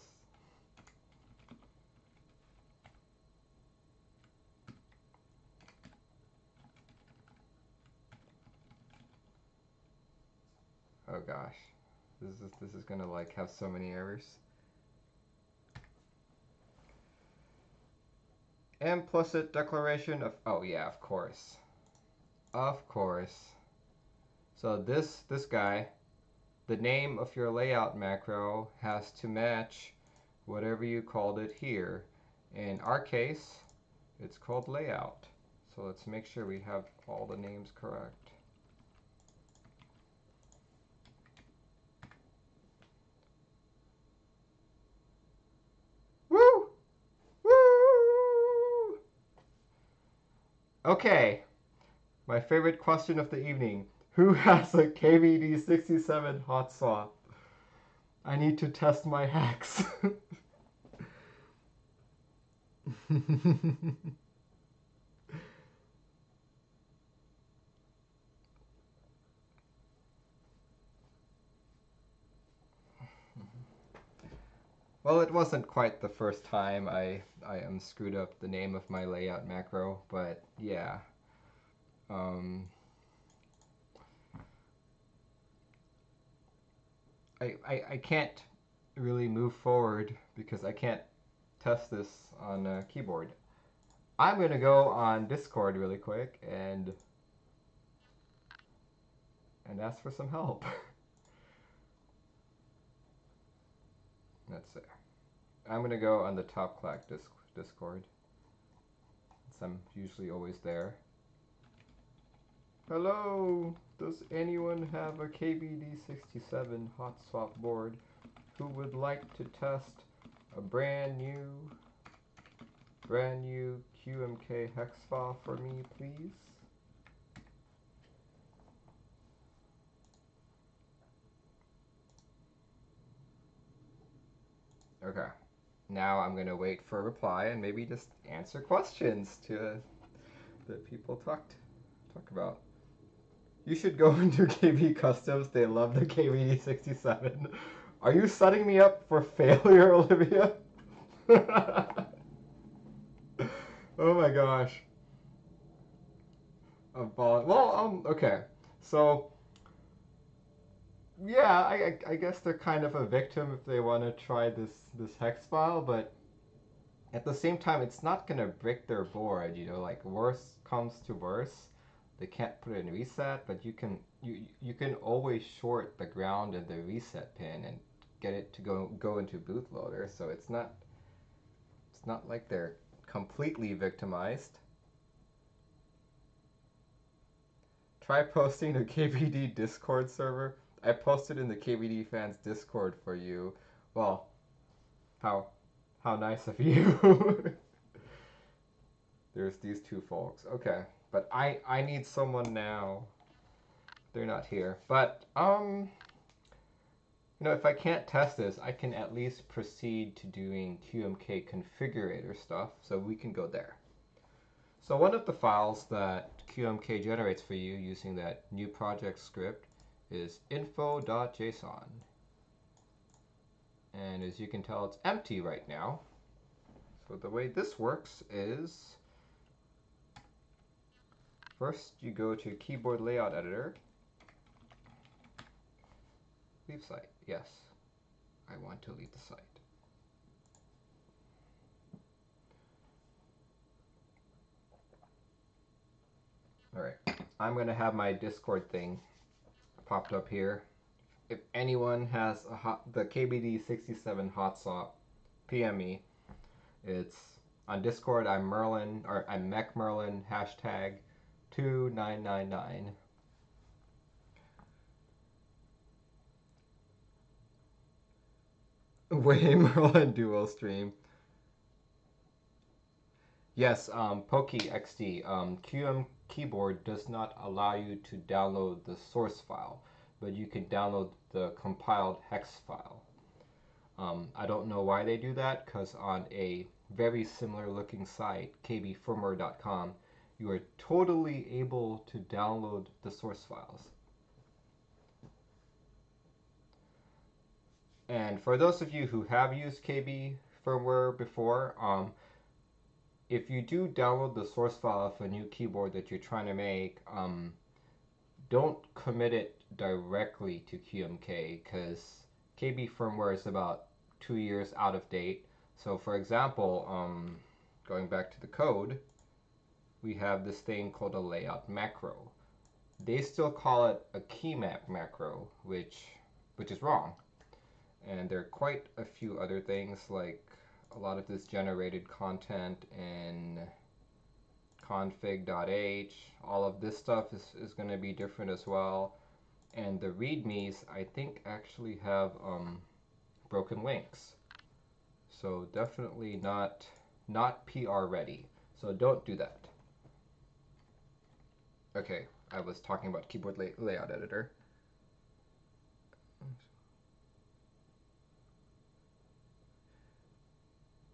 Oh gosh. This is gonna like have so many errors. Implicit declaration of, oh yeah, of course. Of course. So this guy, the name of your layout macro has to match whatever you called it here. In our case, it's called layout. So let's make sure we have all the names correct. Woo! Woo! Okay, my favorite question of the evening. Who has a KBD67 hot swap? I need to test my hacks. Well, it wasn't quite the first time I screwed up the name of my layout macro, but yeah. I can't really move forward because I can't test this on a keyboard. I'm gonna go on Discord really quick and ask for some help. That's it. I'm gonna go on the Top Clack Discord, since I'm usually always there. Hello! Does anyone have a KBD67 hot swap board who would like to test a brand new QMK hex file for me, please? Okay. Now I'm gonna wait for a reply and maybe just answer questions that people talk about. You should go into KB Customs. They love the KBD67. Are you setting me up for failure, Olivia? Oh my gosh. Well, okay. So, yeah, I guess they're kind of a victim if they want to try this hex file, but at the same time, it's not gonna break their board. You know, like worse comes to worse, they can't put it in reset, but you can always short the ground and the reset pin and get it to go into bootloader. So it's not like they're completely victimized. Try posting a KBD Discord server. I posted in the KBD fans Discord for you. Well, how nice of you. There's these two folks. Okay, but I need someone now. they're not here. But if I can't test this, I can at least proceed to doing QMK configurator stuff, so we can go there. So one of the files that QMK generates for you using that new project script is info.json. And as you can tell, it's empty right now. So the way this works is, first you go to keyboard layout editor, leave site. Yes, I want to leave the site. All right, I'm gonna have my Discord thing popped up here. If anyone has the KBD67 hotswap, PM me. It's on Discord. I'm Merlin, or I'm Mech Merlin, hashtag 2999. Way Merlin duo stream. Yes, PokeXD. QM Keyboard does not allow you to download the source file, but you can download the compiled hex file. I don't know why they do that, because on a very similar looking site, kbfirmware.com, you are totally able to download the source files. And for those of you who have used KB firmware before, if you do download the source file of a new keyboard that you're trying to make, don't commit it directly to QMK, because KB firmware is about 2 years out of date. So for example, going back to the code, we have this thing called a layout macro. They still call it a key map macro, which is wrong. And there are quite a few other things, like a lot of this generated content in config.h. All of this stuff is going to be different as well. And the readmes, I think, actually have broken links. So definitely not PR ready. So don't do that. Okay, I was talking about keyboard layout editor.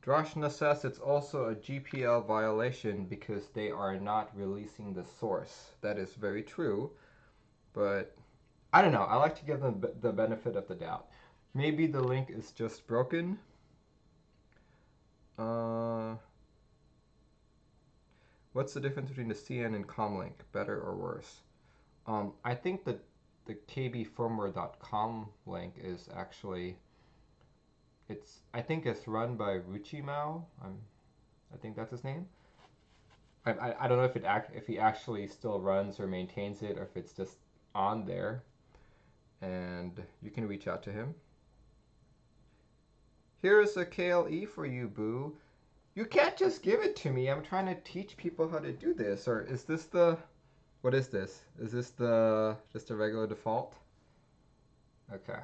Droshna says it's also a GPL violation because they are not releasing the source. That is very true, but I don't know. I like to give them the benefit of the doubt. Maybe the link is just broken. What's the difference between the CN and comlink? Better or worse? I think that the kbfirmware.com link is actually, I think it's run by Ruchimao. I think that's his name. I don't know if he actually still runs or maintains it, or if it's just on there. And you can reach out to him. Here's a KLE for you, Boo. You can't just give it to me. I'm trying to teach people how to do this. Or is this the... What is this? Is this just a regular default? Okay.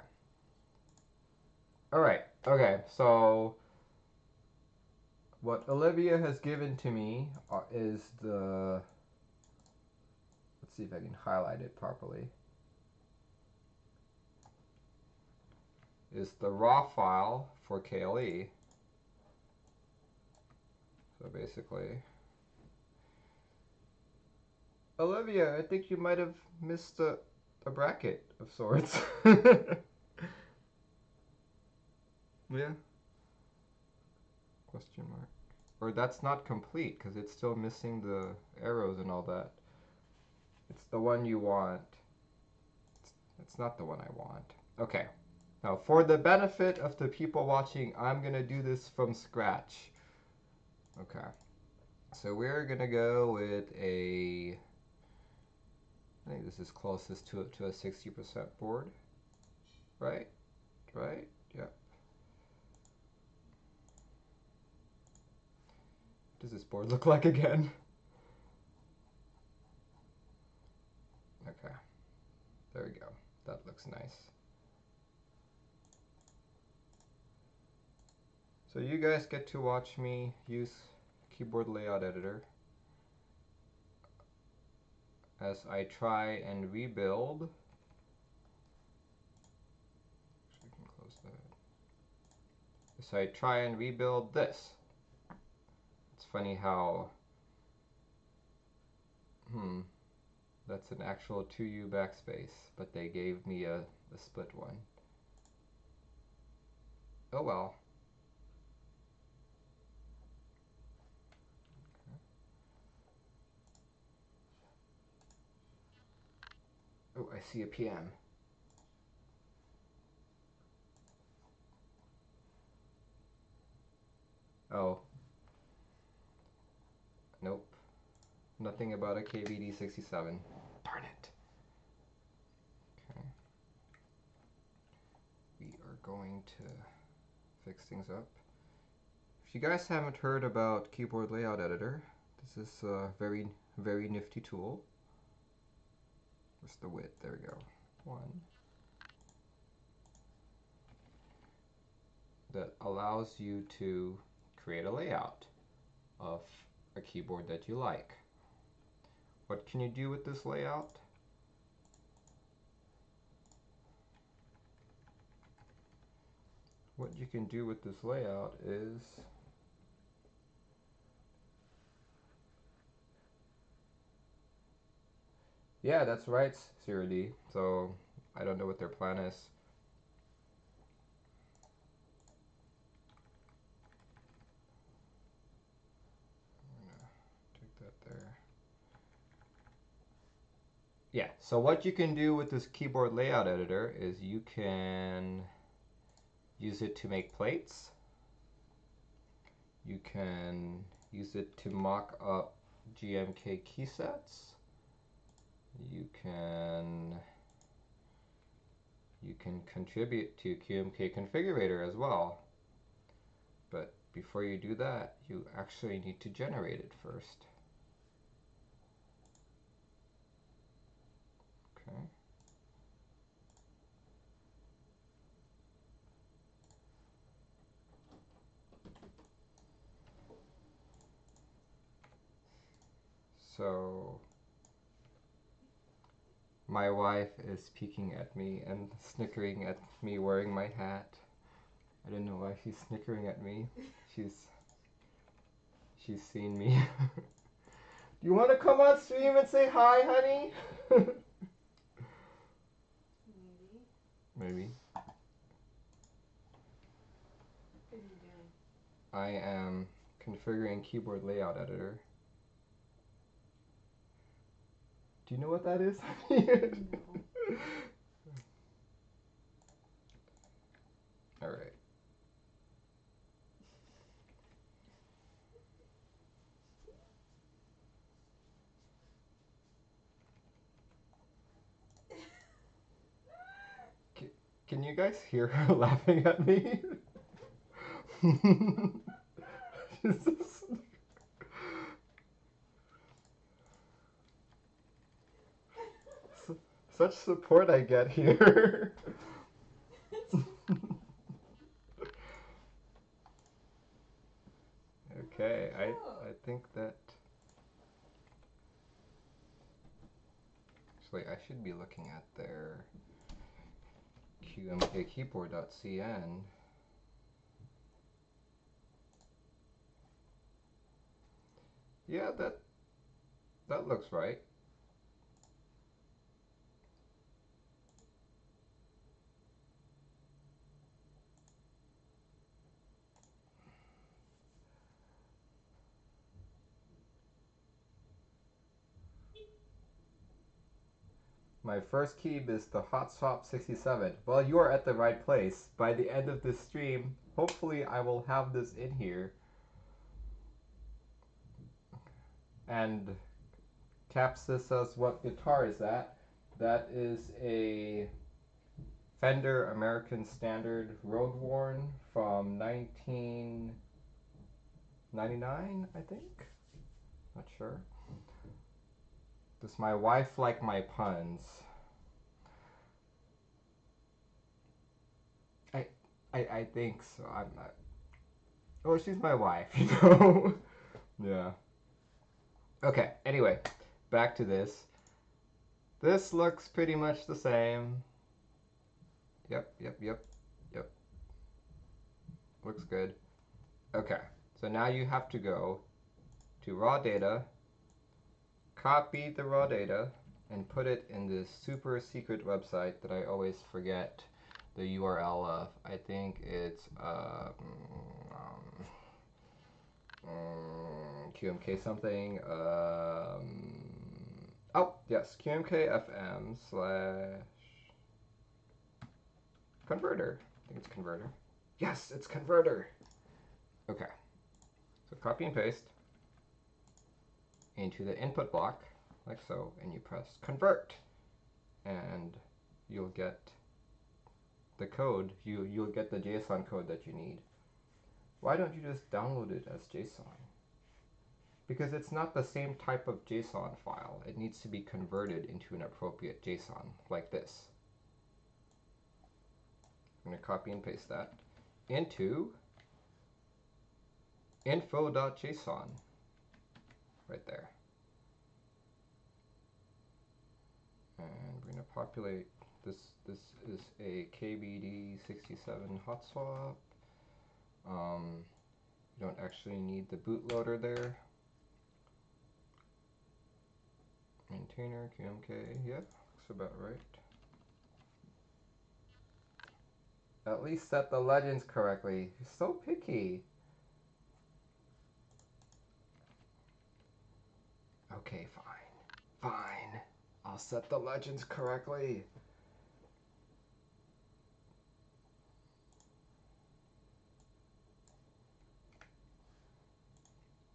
Alright. Okay, so... What Olivia has given to me is the... Let's see if I can highlight it properly. Is the raw file for KLE. So basically... Olivia, I think you might have missed a bracket of sorts. Yeah. Question mark. Or that's not complete because it's still missing the arrows and all that. It's the one you want. It's not the one I want. Okay. Now for the benefit of the people watching, I'm going to do this from scratch. Okay. So we're going to go with a... I think this is closest to a 60% board. Right? Right? Yep. What does this board look like again? Okay. There we go. That looks nice. So you guys get to watch me use keyboard layout editor. as I try and rebuild. Actually, I can close that. So I try and rebuild this. It's funny how, that's an actual 2U backspace, but they gave me a split one. Oh well. Oh, I see a PM. Oh. Nope. Nothing about a KBD67. Darn it. Okay. We are going to fix things up. If you guys haven't heard about Keyboard Layout Editor, this is a very, very nifty tool. Where's the width? There we go. 1. That allows you to create a layout of a keyboard that you like. What can you do with this layout? What you can do with this layout is yeah, that's right, 0D. So I don't know what their plan is. I'm gonna take that there. Yeah, so what you can do with this keyboard layout editor is you can use it to make plates. You can use it to mock up GMK key sets. You can contribute to QMK configurator as well. But before you do that, you actually need to generate it first. Okay. So my wife is peeking at me and snickering at me wearing my hat. I don't know why she's snickering at me. She's seen me. Do you want to come on stream and say hi, honey? Maybe. Maybe. What are you doing? I am configuring keyboard layout editor. Do you know what that is? No. All right. Can you guys hear her laughing at me? Such support I get here. Okay, I think that actually I should be looking at their QMK keyboard.cn. Yeah, that looks right. My first key is the hotswap 67. Well, you are at the right place. By the end of this stream, hopefully I will have this in here. And Capsa says, what guitar is that? That is a Fender American Standard Road Worn from 1999, I think? Not sure. Does my wife like my puns? I think so. I'm not. Oh, she's my wife, you know? Yeah. Okay, anyway, back to this. This looks pretty much the same. Yep. Looks good. Okay, so now you have to go to raw data, copy the raw data, and put it in this super secret website that I always forget the URL of. I think it's QMK something. Oh, yes, QMKFM / converter. I think it's converter. Yes, it's converter. Okay, so copy and paste into the input block, like so, and you press convert, and you'll get the code, you'll get the JSON code that you need. Why don't you just download it as JSON? Because it's not the same type of JSON file. It needs to be converted into an appropriate JSON, like this. I'm going to copy and paste that into info.json, right there. And we're going to populate this. This is a KBD67 hotswap. You don't actually need the bootloader there. Maintainer, QMK, yeah, looks about right. At least set the legends correctly. You're so picky. Okay, fine. I'll set the legends correctly.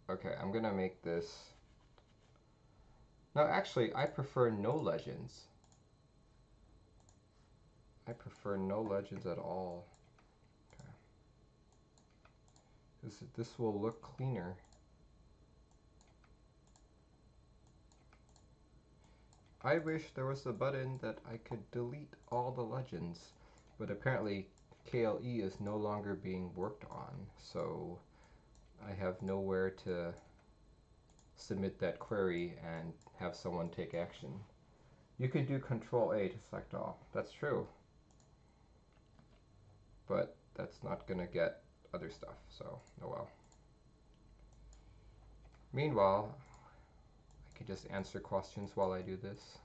Okay, I'm gonna make this. No, actually, I prefer no legends. I prefer no legends at all. Okay. This will look cleaner. I wish there was a button that I could delete all the legends, but apparently KLE is no longer being worked on, so I have nowhere to submit that query and have someone take action. You can do Control A to select all. That's true. But that's not going to get other stuff, so oh well. Meanwhile, I can just answer questions while I do this.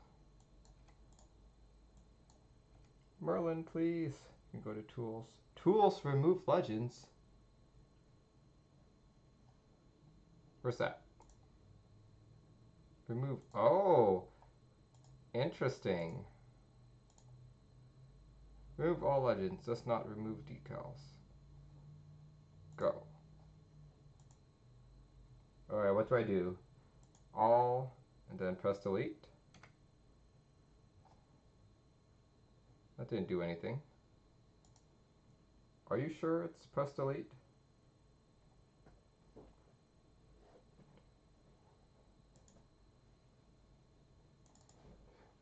Merlin, please. You can go to Tools. Tools, remove legends. Where's that? Remove. Oh, interesting. Remove all legends, does not remove decals. Go. Alright, what do I do? All, and then press delete. That didn't do anything. Are you sure it's press delete?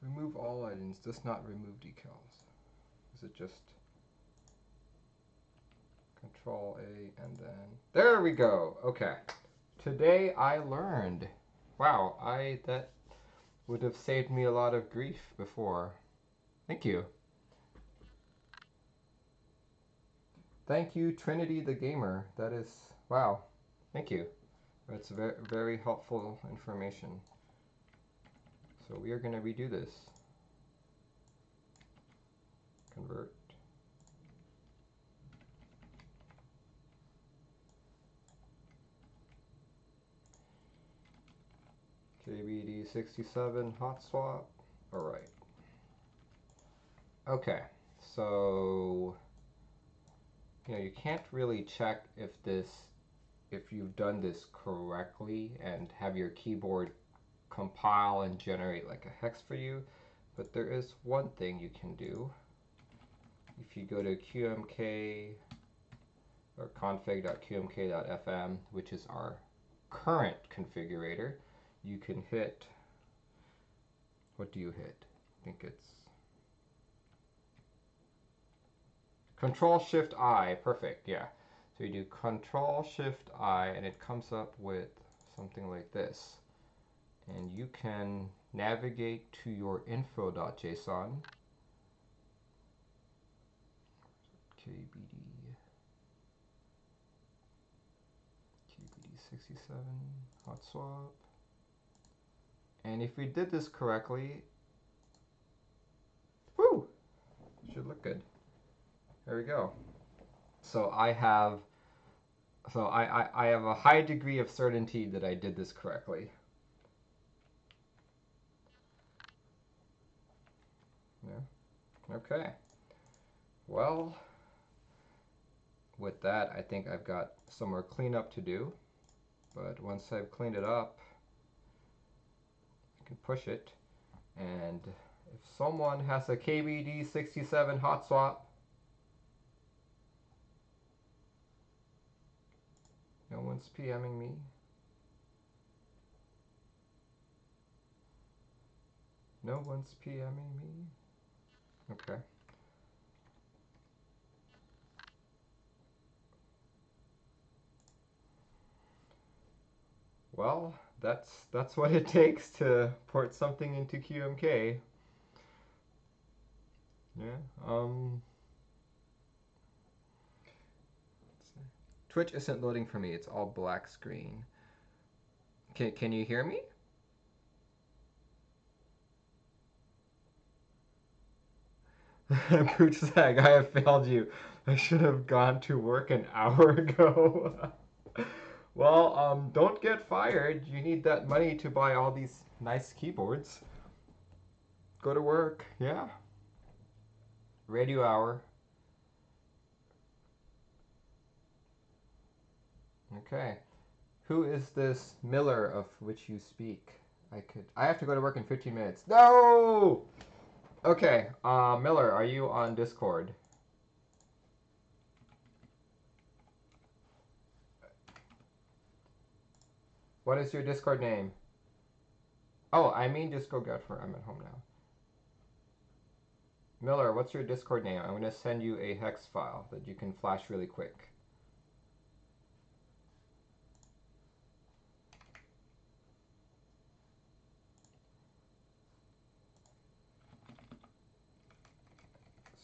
Remove all legends, does not remove decals. Is it just Control A and then... There we go! Okay. Today I learned. Wow, that would have saved me a lot of grief before. Thank you. Thank you, Trinity the Gamer. That is, wow. Thank you. That's very, very helpful information. So we are going to redo this. Convert. KBD67 hotswap. Alright. Okay, so you can't really check if you've done this correctly and have your keyboard compile and generate like a hex for you, but there is one thing you can do. If you go to QMK or config.qmk.fm, which is our current configurator, you can hit, what do you hit? I think it's Control-Shift-I, perfect, yeah. So you do Control-Shift-I and it comes up with something like this. and you can navigate to your info.json. KBD67 hotswap. And if we did this correctly, woo, should look good. There we go. So I have a high degree of certainty that I did this correctly. Yeah. Okay. Well, with that, I think I've got some more cleanup to do. But once I've cleaned it up, I can push it. And if someone has a KBD67 hot swap, no one's PMing me. No one's PMing me. Okay. Well, that's what it takes to port something into QMK. Yeah. Twitch isn't loading for me. It's all black screen. Can you hear me? Pooch Zag, I have failed you. I should have gone to work an hour ago. Well, don't get fired. You need that money to buy all these nice keyboards. Go to work, yeah. Radio hour. Okay. Who is this Miller of which you speak? I have to go to work in 15 minutes. No! Okay, Miller, are you on Discord? What is your Discord name? Oh, I mean Discord Godfrey. I'm at home now. Miller, what's your Discord name? I'm going to send you a hex file that you can flash really quick.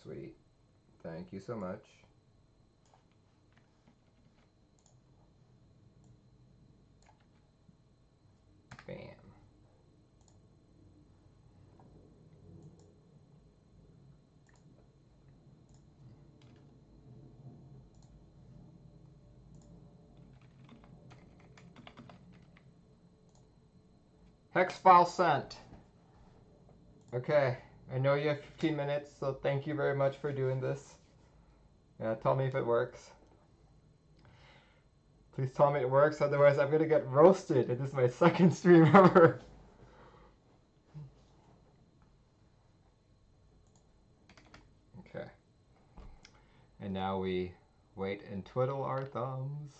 Sweet. Thank you so much. Bam. Hex file sent. Okay, I know you have 15 minutes, so thank you very much for doing this. Yeah, tell me if it works. Please tell me it works, otherwise I'm gonna get roasted. This is my second stream ever. Okay. And now we wait and twiddle our thumbs.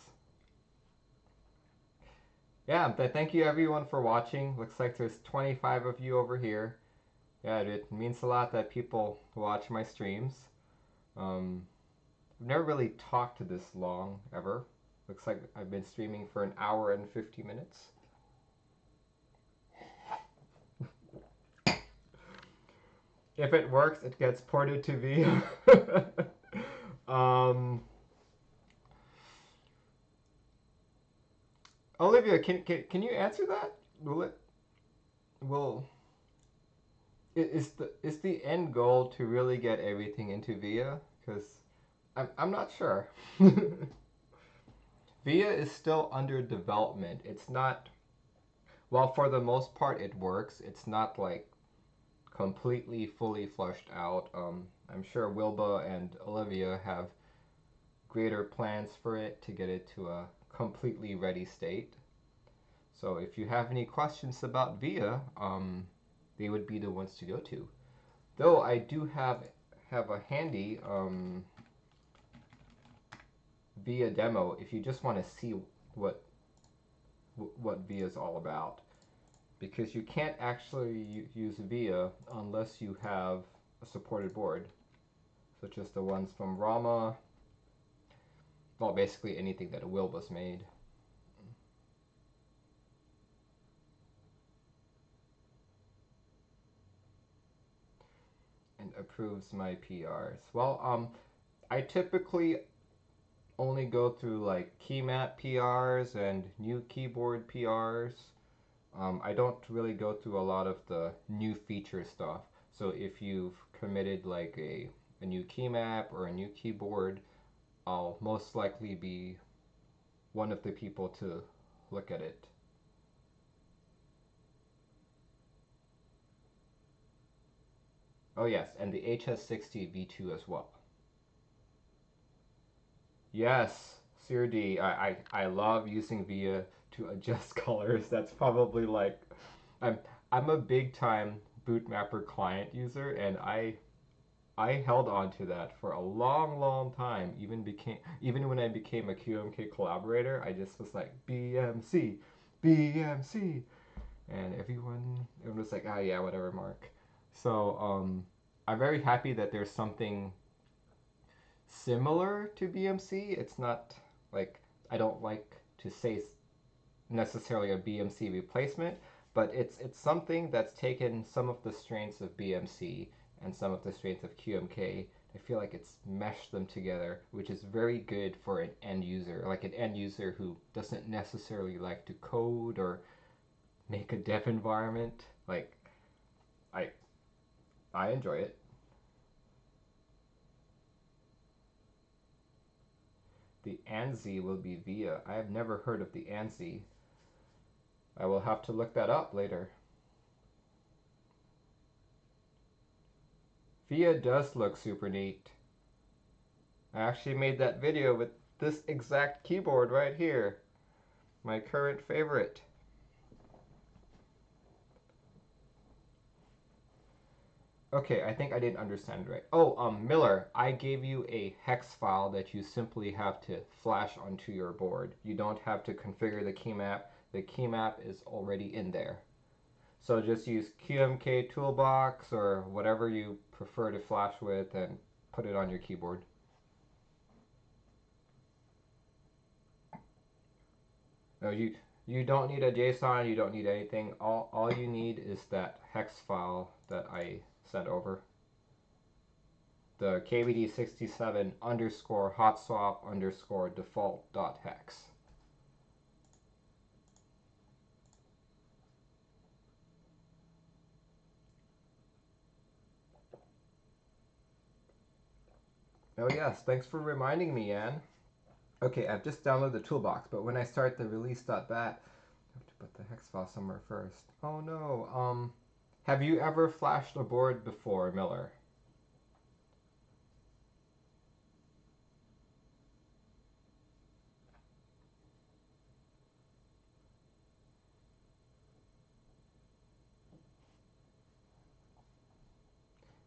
Yeah, thank you everyone for watching. Looks like there's 25 of you over here. Yeah, it means a lot that people watch my streams. I've never really talked to this long, ever. Looks like I've been streaming for an hour and 50 minutes. If it works, it gets ported to VIA. Olivia, can you answer that? Is the end goal to really get everything into VIA? Because I'm not sure. VIA is still under development. It's not, well, for the most part it works. It's not like completely fully fleshed out. I'm sure Wilba and Olivia have greater plans for it to get it to a completely ready state. So if you have any questions about VIA, they would be the ones to go to. Though I do have a handy VIA demo if you just want to see what VIA is all about. Because you can't actually use VIA unless you have a supported board, such as the ones from Rama. Well, basically anything that Wilba's made. approves my PRs? Well, I typically only go through like key map PRs and new keyboard PRs. I don't really go through a lot of the new feature stuff. So if you've committed like a new key map or a new keyboard, I'll most likely be one of the people to look at it. Oh yes, and the HS60 V2 as well. Yes, Sir D. I love using VIA to adjust colors. That's probably like I'm I'm a big time bootmapper client user, and I held on to that for a long, long time. Even when I became a QMK collaborator, I just was like BMC, BMC, and everyone was like, oh yeah, whatever, Mark. So I'm very happy that there's something similar to BMC. It's not like I don't like to say necessarily a BMC replacement, but it's something that's taken some of the strengths of BMC and some of the strengths of QMK. I feel like it's meshed them together, which is very good for an end user, like an end user who doesn't necessarily like to code or make a dev environment. Like I I enjoy it. The ANSI will be VIA. I have never heard of the ANSI. I will have to look that up later. VIA does look super neat. I actually made that video with this exact keyboard right here. My current favorite. Okay, I think I didn't understand right. Oh, Miller, I gave you a hex file that you simply have to flash onto your board. You don't have to configure the key map. The key map is already in there. So just use QMK Toolbox or whatever you prefer to flash with and put it on your keyboard. No, you don't need a JSON, you don't need anything. All you need is that hex file that I sent over. The KBD67 underscore hotswap underscore default dot hex. Oh yes, thanks for reminding me, Anne. Okay, I've just downloaded the toolbox, but when I start the release.bat, I have to put the hex file somewhere first. Oh no, have you ever flashed a board before, Miller?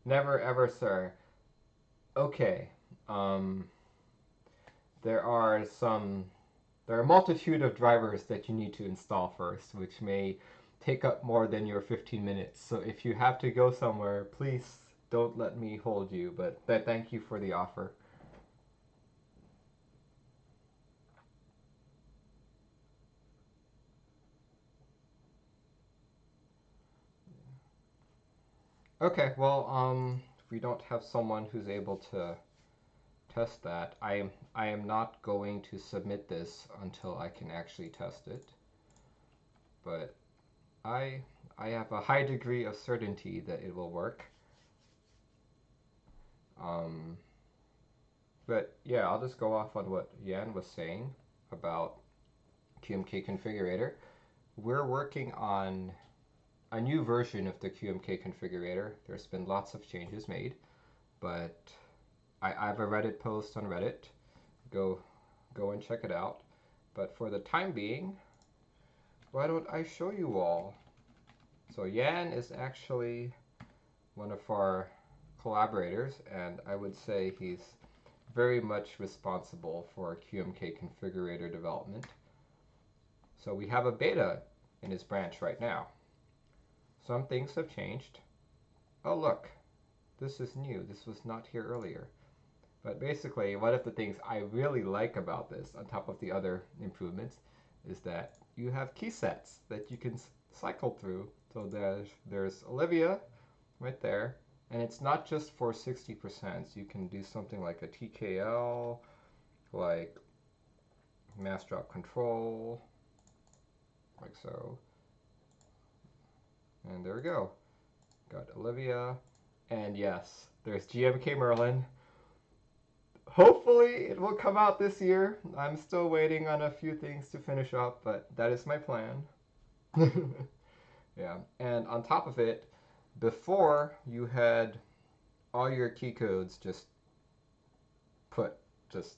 Never ever, sir. Okay, um, there are some, there are a multitude of drivers that you need to install first, which may take up more than your 15 minutes. So if you have to go somewhere, please don't let me hold you, but thank you for the offer. Okay, well, if we don't have someone who's able to test that, I am not going to submit this until I can actually test it. But I I have a high degree of certainty that it will work. Um, but yeah, I'll just go off on what Yan was saying about QMK configurator. We're working on a new version of the QMK configurator. There's been lots of changes made, but I have a Reddit post on Reddit. Go and check it out. But for the time being, why don't I show you all? So Yan is actually one of our collaborators, and I would say he's very much responsible for QMK configurator development. So we have a beta in his branch right now. Some things have changed. Oh look, this is new. This was not here earlier. But basically, one of the things I really like about this, on top of the other improvements, is that you have key sets that you can cycle through. So there's Olivia right there, And it's not just for 60%. You can do something like a TKL, like mass drop control, like so. And there we go. Got Olivia. And yes, there's GMK Merlin. Hopefully it will come out this year. I'm still waiting on a few things to finish up, but that is my plan. Yeah, and on top of it, before you had all your key codes put just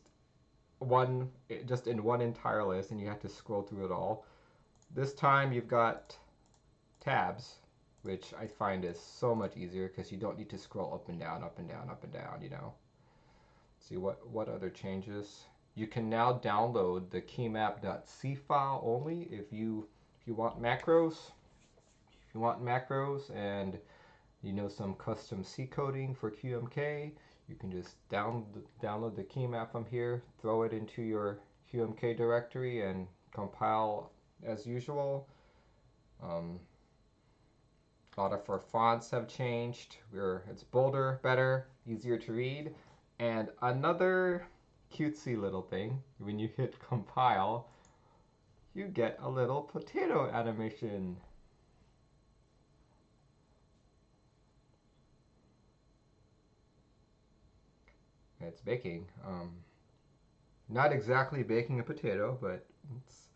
just in one entire list, and you had to scroll through it all. This time you've got tabs, which I find is so much easier because you don't need to scroll up and down, up and down, up and down, you know. See what other changes? You can now download the keymap.c file only if you want macros. If you want macros and you know some custom C coding for QMK, you can just download the key map from here, throw it into your QMK directory, and compile as usual. A lot of our fonts have changed. It's bolder, better, easier to read. And another cutesy little thing, when you hit compile, you get a little potato animation. It's baking. Not exactly baking a potato, but it's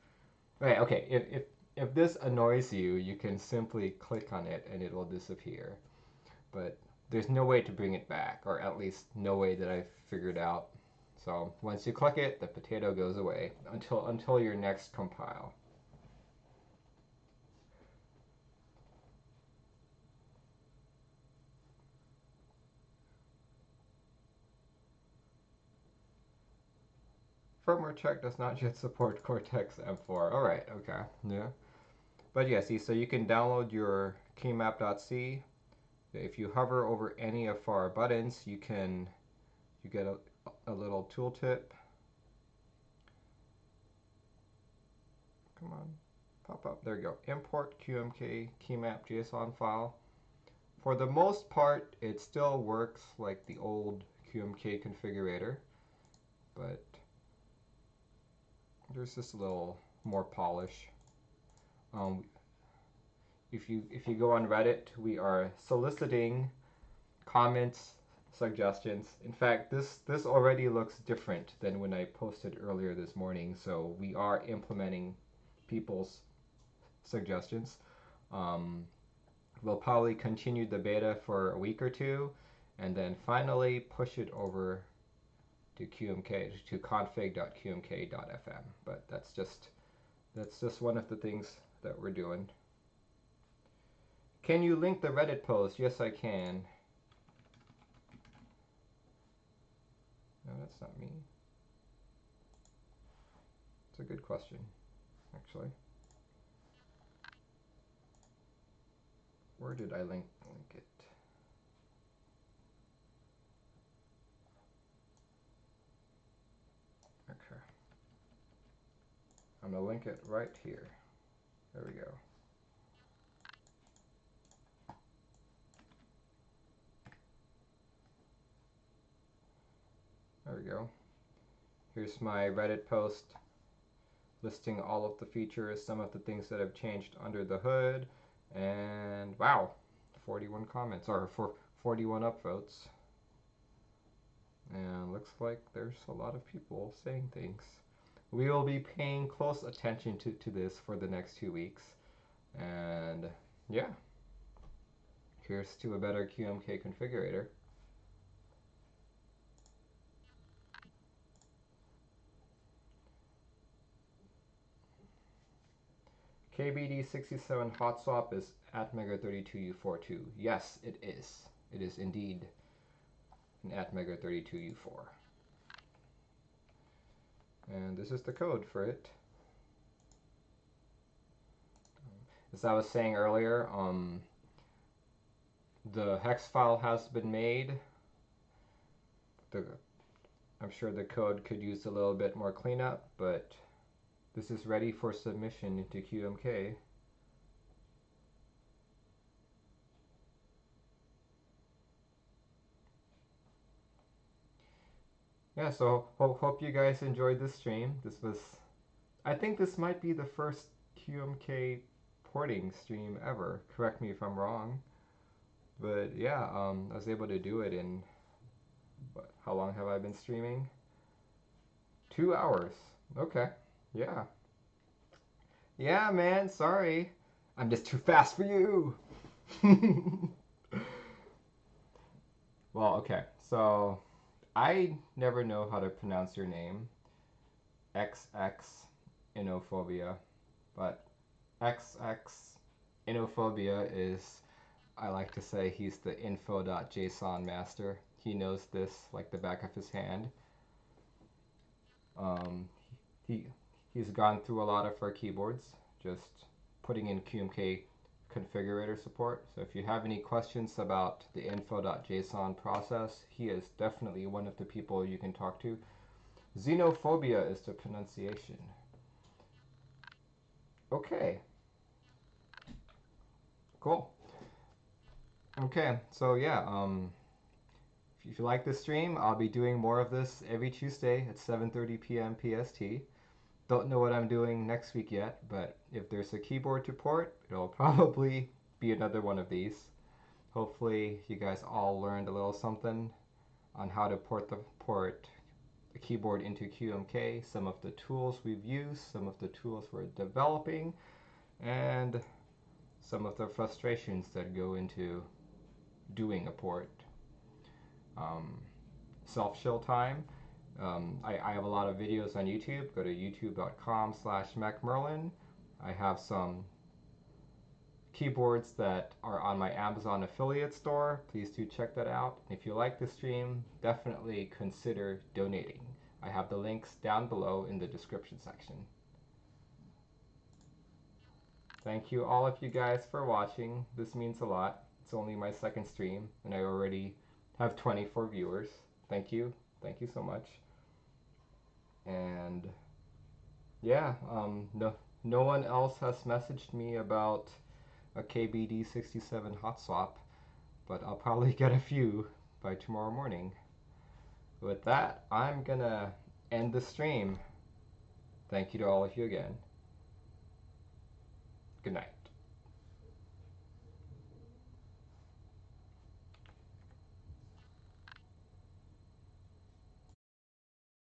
right. Okay, if this annoys you, you can simply click on it and it will disappear. But there's no way to bring it back, or at least no way that I've figured out. So once you click it, the potato goes away until your next compile. Firmware check does not yet support Cortex M4. All right, okay, yeah. But yeah, see, so you can download your keymap.c. If you hover over any of our buttons, you get a little tooltip. Come on, pop up. There you go. Import QMK keymap JSON file. For the most part, it still works like the old QMK configurator, but there's just a little more polish. If you go on Reddit, we are soliciting comments, suggestions. In fact, this already looks different than when I posted earlier this morning, so we are implementing people's suggestions. We'll probably continue the beta for a week or two, and then finally push it over to QMK to config.qmk.fm. But that's just one of the things that we're doing. Can you link the Reddit post? Yes, I can. No, that's not me. It's a good question, actually. Where did I link it? Okay. I'm going to link it right here. There we go. There we go. Here's my Reddit post listing all of the features, some of the things that have changed under the hood, and wow, 41 comments, or 41 upvotes. And looks like there's a lot of people saying things. We will be paying close attention to this for the next 2 weeks. And yeah, here's to a better QMK configurator. KBD67 hotswap is at Mega32U42. Yes, it is. It is indeed an at Mega32U4. And this is the code for it. As I was saying earlier, the hex file has been made. I'm sure the code could use a little bit more cleanup, but this is ready for submission into QMK. yeah, so hope you guys enjoyed this stream. I think this might be the first QMK porting stream ever. Correct me if I'm wrong. But yeah, I was able to do it in, how long have I been streaming? 2 hours. Okay. Yeah. Yeah, man, sorry. I'm just too fast for you. Well, okay. So, I never know how to pronounce your name. XX Inophobia. But XX Inophobia is, I like to say, he's the info.json master. He knows this like the back of his hand. Um, he he's gone through a lot of our keyboards, just putting in QMK configurator support. So if you have any questions about the info.json process, he is definitely one of the people you can talk to. Xenophobia is the pronunciation. Okay, cool. Okay, so yeah, if you like this stream, I'll be doing more of this every Tuesday at 7:30 p.m. PST. Don't know what I'm doing next week yet, but if there's a keyboard to port, it'll probably be another one of these. Hopefully you guys all learned a little something on how to port the keyboard into QMK, some of the tools we've used, some of the tools we're developing, and some of the frustrations that go into doing a port. Self-show time. I have a lot of videos on YouTube. Go to youtube.com/MacMerlin. I have some keyboards that are on my Amazon affiliate store. Please do check that out. If you like the stream, definitely consider donating. I have the links down below in the description section. Thank you all of you guys for watching. This means a lot. It's only my second stream and I already have 24 viewers. Thank you. Thank you so much. And yeah, no one else has messaged me about a KBD67 hotswap, but I'll probably get a few by tomorrow morning. With that, I'm gonna end the stream. Thank you to all of you again. Good night.